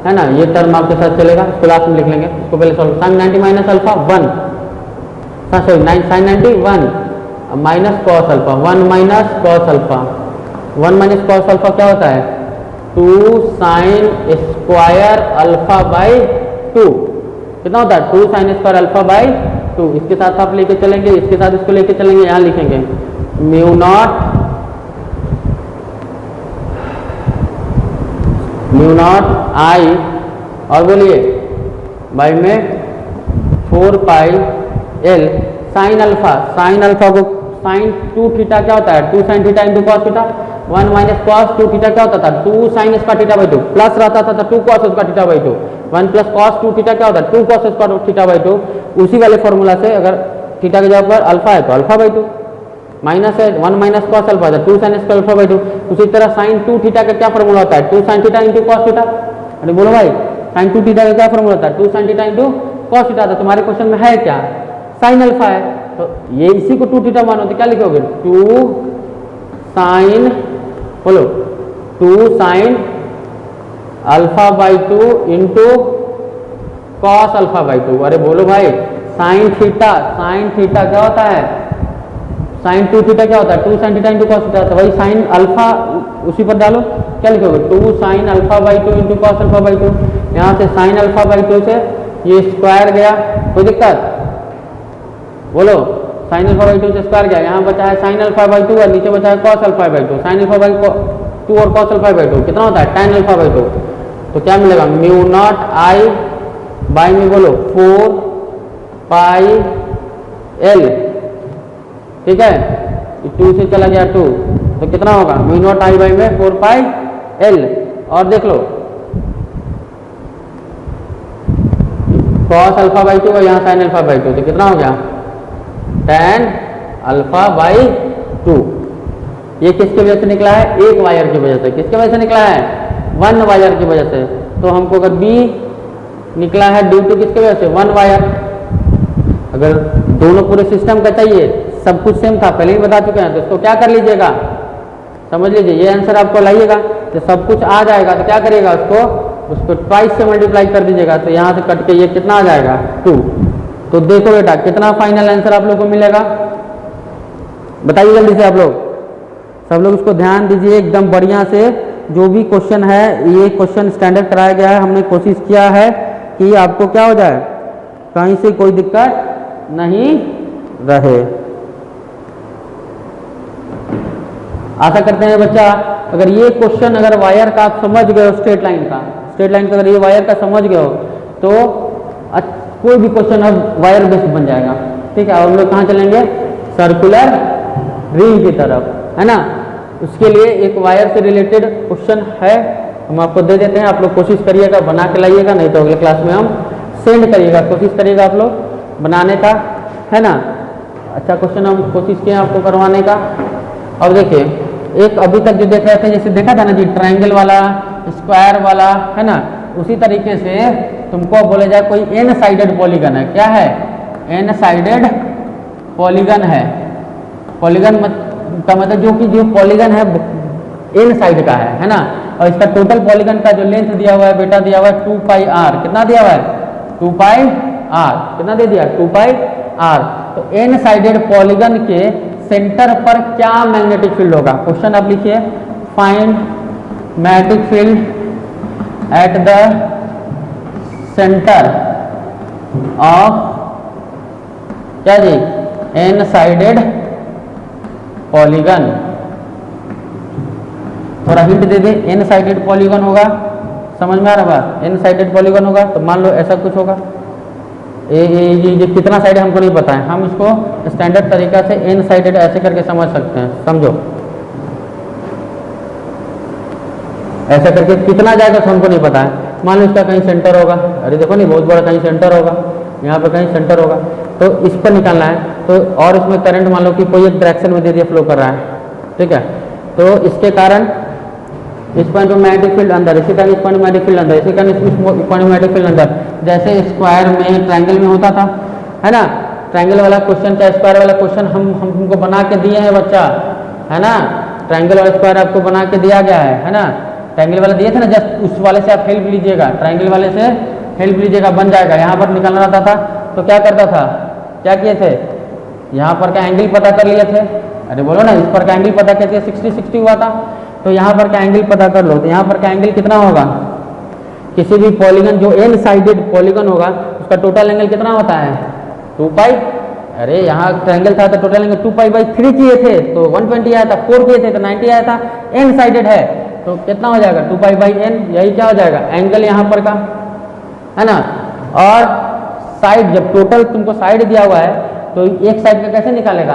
है ना ये टर्म आपके साथ चलेगा। इसको लास्ट में लिख लेंगे। इसको पहले solve sine 90 minus alpha 1 sorry sine 90 1 minus cos alpha 1 minus cos alpha 1 minus cos alpha क्या होता है 2 साइन स्क्वायर अल्फा बाई 2। कितना होता है 2 साइन स्क्वायर अल्फा बाई 2। इसके साथ आप लेके चलेंगे इसके साथ इसको लेके चलेंगे। यहाँ लिखेंगे म्यू नॉट आई और बोलिए बाई में 4 पाई एल साइन अल्फा को साइन 2 थीटा क्या होता है 2 sine theta into cos theta 1 minus cos 2 theta क्या होता था 2 साइन इसका थीटा बाई 2 प्लस रहता था 2 कॉस उसका theta by 2 1 plus cos 2 theta क्या होता है 2 कॉस उसका थीटा बाई 2। उसी वाले फॉर्मूला से अगर थीटा के जगह पर अल्फा है तो अल्फा बाई 2 माइनस है 1 माइनस कॉस अल्फा था 2 साइन इसका अल्फा बाई 2। उसी तरह साइन 2 थीटा का क्या फॉर्मूला होता है 2 sine theta into cos theta. अरे बोलो भाई साइन 2 थीटा का क्या फॉर्मूला होता है 2 sine theta into cos theta. तो तुम्हारे क्वेश्चन में है क्या साइन अल्फा है तो ये इसी को 2 थीटा मानो तो क्या लिखोगे 2 साइन बोलो 2 sine alpha by 2 into cos alpha by 2। अरे बोलो भाई साइन थीटा क्या होता है साइन 2 थीटा क्या होता है 2 sine theta into cos theta. तो वही साइन अल्फा उसी पर डालो क्या लिखोगे 2 sine alpha by 2 into cos alpha by 2। यहाँ से साइन अल्फा बाई 2 से ये स्क्वायर गया कोई दिक्कत बोलो साइन अल्फा बाई 2 से स्क्वायर गया, यहाँ बचा है साइन अल्फा बाई 2 और नीचे बचा है cos alpha by 2। Sine alpha by 2 और कॉस अल्फा बाई 2 कितना होता है tan अल्फा बाई 2। तो क्या मिलेगा म्यू नॉट आई बाई में बोलो 4 पाई एल, ठीक है, 2 से चला गया 2, तो कितना होगा म्यू नॉट आई बाई में 4 पाई एल। और देख लो कॉस अल्फा बाई 2 और यहाँ साइन अल्फा बाई 2, तो कितना हो गया tan अल्फा बाई 2। ये किसकी वजह से निकला है, एक वायर की वजह से। किसकी वजह से निकला है, 1 वायर की वजह से। तो हमको अगर B निकला है ड्यू टू किसकी वजह से, 1 वायर। अगर दोनों पूरे सिस्टम का चाहिए, सब कुछ सेम था, पहले ही बता चुके हैं, तो इसको क्या कर लीजिएगा, समझ लीजिए ये आंसर आपको लाइएगा। तो सब कुछ आ जाएगा तो क्या करिएगा, उसको ट्वाइस से मल्टीप्लाई कर दीजिएगा, तो यहाँ से कट के ये कितना आ जाएगा 2। तो देखो बेटा कितना फाइनल आंसर आप लोग को मिलेगा, बताइए जल्दी से आप लोग। सब लोग इसको ध्यान दीजिए एकदम बढ़िया से। जो भी क्वेश्चन है, ये क्वेश्चन स्टैंडर्ड कराया गया है, हमने कोशिश किया है कि आपको क्या हो जाए, कहीं से कोई दिक्कत नहीं रहे। आशा करते हैं बच्चा, अगर ये क्वेश्चन अगर वायर का आप समझ गए हो, स्ट्रेट लाइन का अगर ये वायर का समझ गए हो, तो कोई भी क्वेश्चन अब वायर बेस्ड बन जाएगा, ठीक है। और हम लोग कहाँ चलेंगे, सर्कुलर रिंग की तरफ, है ना। उसके लिए एक वायर से रिलेटेड क्वेश्चन है, हम आपको दे देते हैं, आप लोग कोशिश करिएगा बना के लाइएगा, नहीं तो अगले क्लास में हम सेंड करिएगा, कोशिश करिएगा आप लोग बनाने का, है ना। अच्छा क्वेश्चन हम कोशिश किए आपको करवाने का। अब देखिए एक अभी तक जो देख रहे थे, जैसे देखा था ना जी ट्राइंगल वाला, स्क्वायर वाला, है ना, उसी तरीके से तुमको बोले जाए कोई एन साइडेड पॉलीगन है। क्या है, एन साइडेड पॉलीगन है। पॉलीगन का मतलब जो पॉलीगन है एन साइड का है ना। और इसका टोटल पॉलीगन का जो लेंथ दिया हुआ है बेटा, दिया हुआ है 2 पाई आर। कितना दिया हुआ है, 2 पाई आर। कितना दे दिया, 2 पाई आर। तो एन साइडेड पॉलीगन के सेंटर पर क्या मैग्नेटिक फील्ड होगा। क्वेश्चन आप लिखिए, find magnetic field at the centre of क्या जी, एन साइडेड पॉलीगन। थोड़ा हिंट दे दे, एन साइडेड पॉलीगन होगा, समझ में आ रहा बात, एन साइडेड पॉलीगन होगा। तो मान लो ऐसा कुछ होगा, ये कितना साइड हमको नहीं पता है, हम इसको स्टैंडर्ड तरीका से एन साइडेड ऐसे करके समझ सकते हैं। समझो ऐसा करके कितना जाएगा तो हमको नहीं पता है। मान लो इसका कहीं सेंटर होगा, अरे देखो नहीं बहुत बड़ा कहीं सेंटर होगा, यहाँ पे कहीं सेंटर होगा, तो इस पर निकालना है। तो और इसमें करंट मान लो कि कोई एक डायरेक्शन में दे दिया, फ्लो कर रहा है, ठीक है। तो इसके कारण इस पॉइंट में मैग्नेटिक फील्ड अंदर, इसी कारण इस पॉइंट में मैग्नेटिक फील्ड अंदर, इसी कारण इस पॉइंट में मैग्नेटिक फील्ड अंदर। जैसे स्क्वायर में ट्रायंगल में होता था, है ना। ट्रायंगल वाला क्वेश्चन चाहे स्क्वायर वाला क्वेश्चन हमको बना के दिए हैं बच्चा, है ना। ट्रायंगल वाला स्क्वायर आपको बना के दिया गया है ना। ट्रायंगल वाला दिए थे ना, जस्ट उस वाले से आप हेल्प लीजिएगा, ट्रायंगल वाले से हेल्प लीजिएगा, बन जाएगा। यहाँ पर निकालना रहता था तो क्या करता था, क्या किए थे, यहाँ पर का एंगल पता कर लिए थे। अरे बोलो ना, इस पर का एंगल पता करके 60-60 हुआ था, तो यहाँ पर का एंगल पता कर लो। तो यहाँ पर का एंगल कितना होगा, किसी भी पॉलीगन जो एन साइडेड पॉलीगन होगा उसका टोटल एंगल कितना होता है, 2 पाई। अरे यहाँ ट्रायंगल था तो टोटल एंगल 2 पाई बाई 3 किए थे तो 120 आया था, 4 किए थे तो 90 आया था। एन साइडेड है तो कितना हो जाएगा, 2 पाई बाई एन। यही क्या हो जाएगा, एंगल यहाँ पर का, है ना। और साइड, जब टोटल तुमको साइड दिया हुआ है तो एक साइड का कैसे निकालेगा,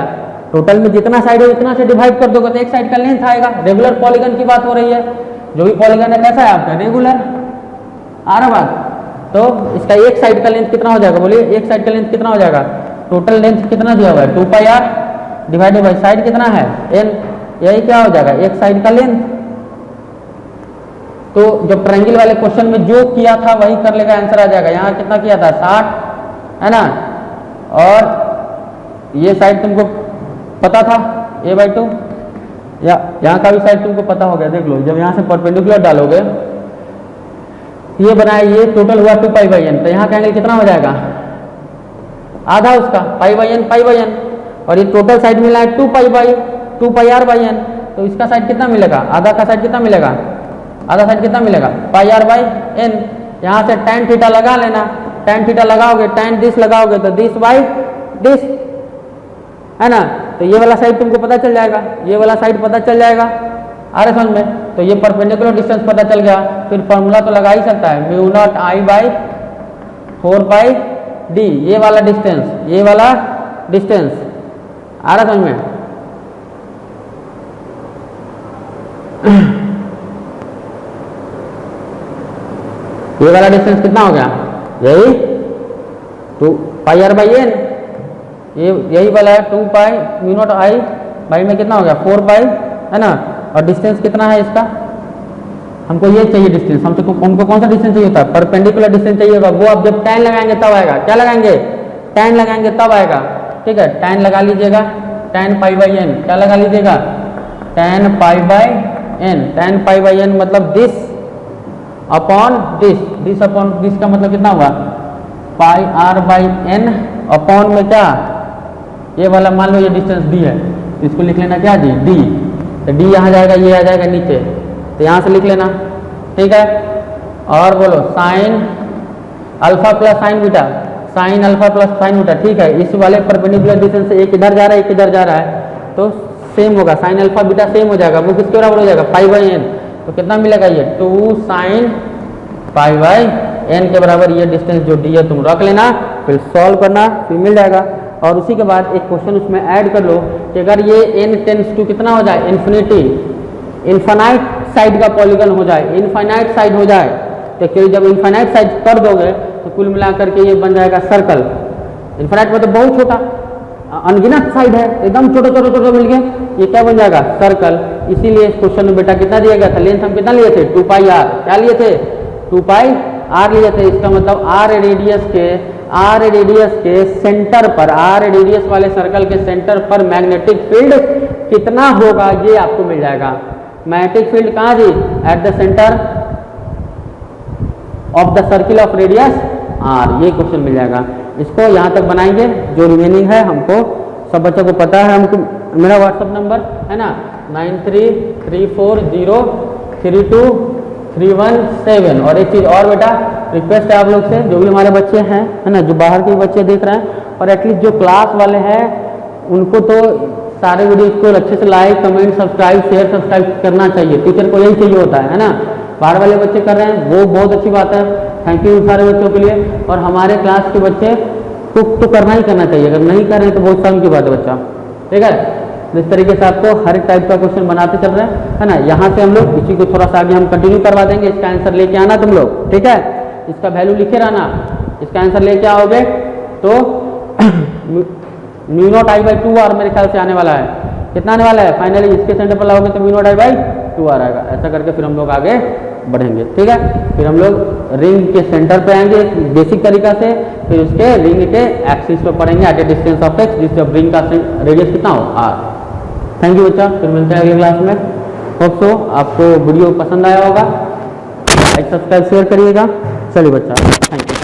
टोटल में जितना साइड है उतना से डिवाइड कर दोगे तो एक साइड का लेंथ आएगा। रेगुलर पॉलीगन की बात हो रही है, जो भी पॉलीगन है कैसा है आपका, रेगुलर। आ रहा बात, तो इसका एक साइड का लेंथ कितना हो जाएगा, बोलिए एक साइड का लेंथ कितना हो जाएगा। टोटल लेंथ कितना दिया हुआ है, 2 पाई आर डिवाइडेड बाई साइड कितना है, एन। यही क्या हो जाएगा, एक साइड का लेंथ। तो जब ट्रायंगल वाले क्वेश्चन में जो किया था वही कर लेगा, आंसर आ जाएगा। यहाँ कितना किया था, 60, है ना। और ये साइड तुमको पता था a/2, या यहाँ का भी साइड तुमको पता हो गया। देख लो, जब यहाँ से परपेंडिकुलर डालोगे ये बनाया, ये टोटल हुआ 2 पाई बाई एन। तो यहाँ का एंगल कितना हो जाएगा, आधा उसका, पाई बाई एन। और ये टोटल साइड मिला है 2 पाई आर बाई एन। तो इसका साइड कितना मिलेगा, आधा का साइड कितना मिलेगा, आधा साइड कितना मिलेगा, पाई आर बाई एन। यहाँ से tan थीटा लगा लेना, tan थीटा लगाओगे, tan दिस लगाओगे तो दिस बाई दिस, है ना। तो ये वाला साइड तुमको पता चल जाएगा, ये वाला साइड पता चल जाएगा, आ रहा समझ में। तो ये परपेंडिकुलर डिस्टेंस पता चल गया, फिर फॉर्मूला तो लगा ही सकता है, mu naught I by 4 pi D, ये वाला डिस्टेंस, ये वाला डिस्टेंस आ रहा समझ में। ये वाला डिस्टेंस कितना हो गया, यही 2 पाई आर बाई एन, ये यही वाला है 2 पाई म्यू नॉट आई बाई में कितना हो गया 4 पाई, है ना। और डिस्टेंस कितना है इसका, हमको ये चाहिए डिस्टेंस, हमको कौन सा डिस्टेंस चाहिए होता है, परपेंडिकुलर डिस्टेंस चाहिए होगा। वो आप जब tan लगाएंगे तब आएगा, क्या लगाएंगे, tan लगाएंगे तब आएगा, ठीक है। tan लगा लीजिएगा, tan पाई बाई एन, क्या लगा लीजिएगा, tan pi by n, tan pi by n मतलब this upon this, this upon this का मतलब कितना हुआ, pi r by n upon में क्या, ये वाला मान लो ये डिस्टेंस डी है, इसको लिख लेना क्या जी, डी। तो डी यहाँ जाएगा, ये आ जाएगा नीचे, तो यहाँ से लिख लेना, ठीक है। और बोलो sign alpha plus sine beta, sign alpha plus sine beta, ठीक है। इस वाले परपेंडिकुलर डिस्टेंस से एक इधर जा रहा है, एक इधर जा रहा है, तो सेम होगा, साइन अल्फा बीटा सेम हो जाएगा, वो किसके बराबर हो जाएगा, पाई बाई एन। तो कितना मिलेगा ये 2 साइन पाई बाई एन के बराबर ये डिस्टेंस जो डी है तुम रख लेना, फिर सॉल्व करना, फिर मिल जाएगा। और उसी के बाद एक क्वेश्चन उसमें ऐड कर लो कि अगर ये n टेंस टू कितना हो जाए, इन्फिनिटी, इनफाइनाइट साइड का पॉलीगन हो जाए, इनफाइनाइट साइड हो जाए, तो क्योंकि जब इनफाइनाइट साइड कर दोगे तो कुल मिलाकर के ये बन जाएगा सर्कल। इनफाइनाइट मतलब बहुत छोटा, अनगिनत साइड है, एकदम छोटे छोटे छोटे मिल गए, ये क्या बन जाएगा, सर्कल। इसीलिए इस क्वेश्चन में बेटा कितना दिया गया था, लेंथ हम कितना लिए थे, 2 पाई आर, क्या लिए थे, 2 पाई आर लिए थे। इसका मतलब आर रेडियस के सेंटर पर, आर रेडियस वाले सर्कल के सेंटर पर मैग्नेटिक फील्ड कितना होगा ये आपको मिल जाएगा। मैग्नेटिक फील्ड कहाँ जी, at the centre of the circle of radius R, ये क्वेश्चन मिल जाएगा। इसको यहाँ तक बनाएंगे, जो रिमेनिंग है हमको सब बच्चों को पता है। हमको मेरा व्हाट्सअप नंबर है ना 9334032317। और एक चीज़ और बेटा रिक्वेस्ट है आप लोग से, जो भी हमारे बच्चे हैं है ना, जो बाहर के बच्चे देख रहे हैं, और एटलीस्ट जो क्लास वाले हैं उनको तो सारे वीडियोज को अच्छे से like comment subscribe share subscribe करना चाहिए, टीचर को यही चाहिए होता है ना। बाहर वाले बच्चे कर रहे हैं वो बहुत अच्छी बात है, थैंक यू सारे बच्चों के लिए। और हमारे क्लास के बच्चे को तो करना ही करना चाहिए, अगर नहीं कर रहे हैं तो बहुत शर्म की बात है बच्चा, ठीक है। इस तरीके से आपको हर एक टाइप का क्वेश्चन बनाते चल रहे हैं, है ना। यहाँ से हम लोग इसी को थोड़ा सा आगे हम कंटिन्यू करवा देंगे, इसका आंसर लेके आना तुम लोग, ठीक है। इसका वैल्यू लिखे रहना, इसका आंसर लेके आओगे तो mu naught I by 2 R मेरे ख्याल से आने वाला है, कितना आने वाला है फाइनली, इसके सेंटर पर लाओगे तो mu naught I by 2 R आएगा। ऐसा करके फिर हम लोग आगे बढ़ेंगे, ठीक है। फिर हम लोग रिंग के सेंटर पे आएंगे बेसिक तरीका से, फिर उसके रिंग के एक्सिस पे पढ़ेंगे at a distance of X, जिससे रिंग का रेडियस कितना हो आर। थैंक यू बच्चा, फिर मिलते हैं अगले क्लास में। होप सो आपको वीडियो पसंद आया होगा, लाइक सब्सक्राइब शेयर करिएगा। चलिए बच्चा, थैंक यू।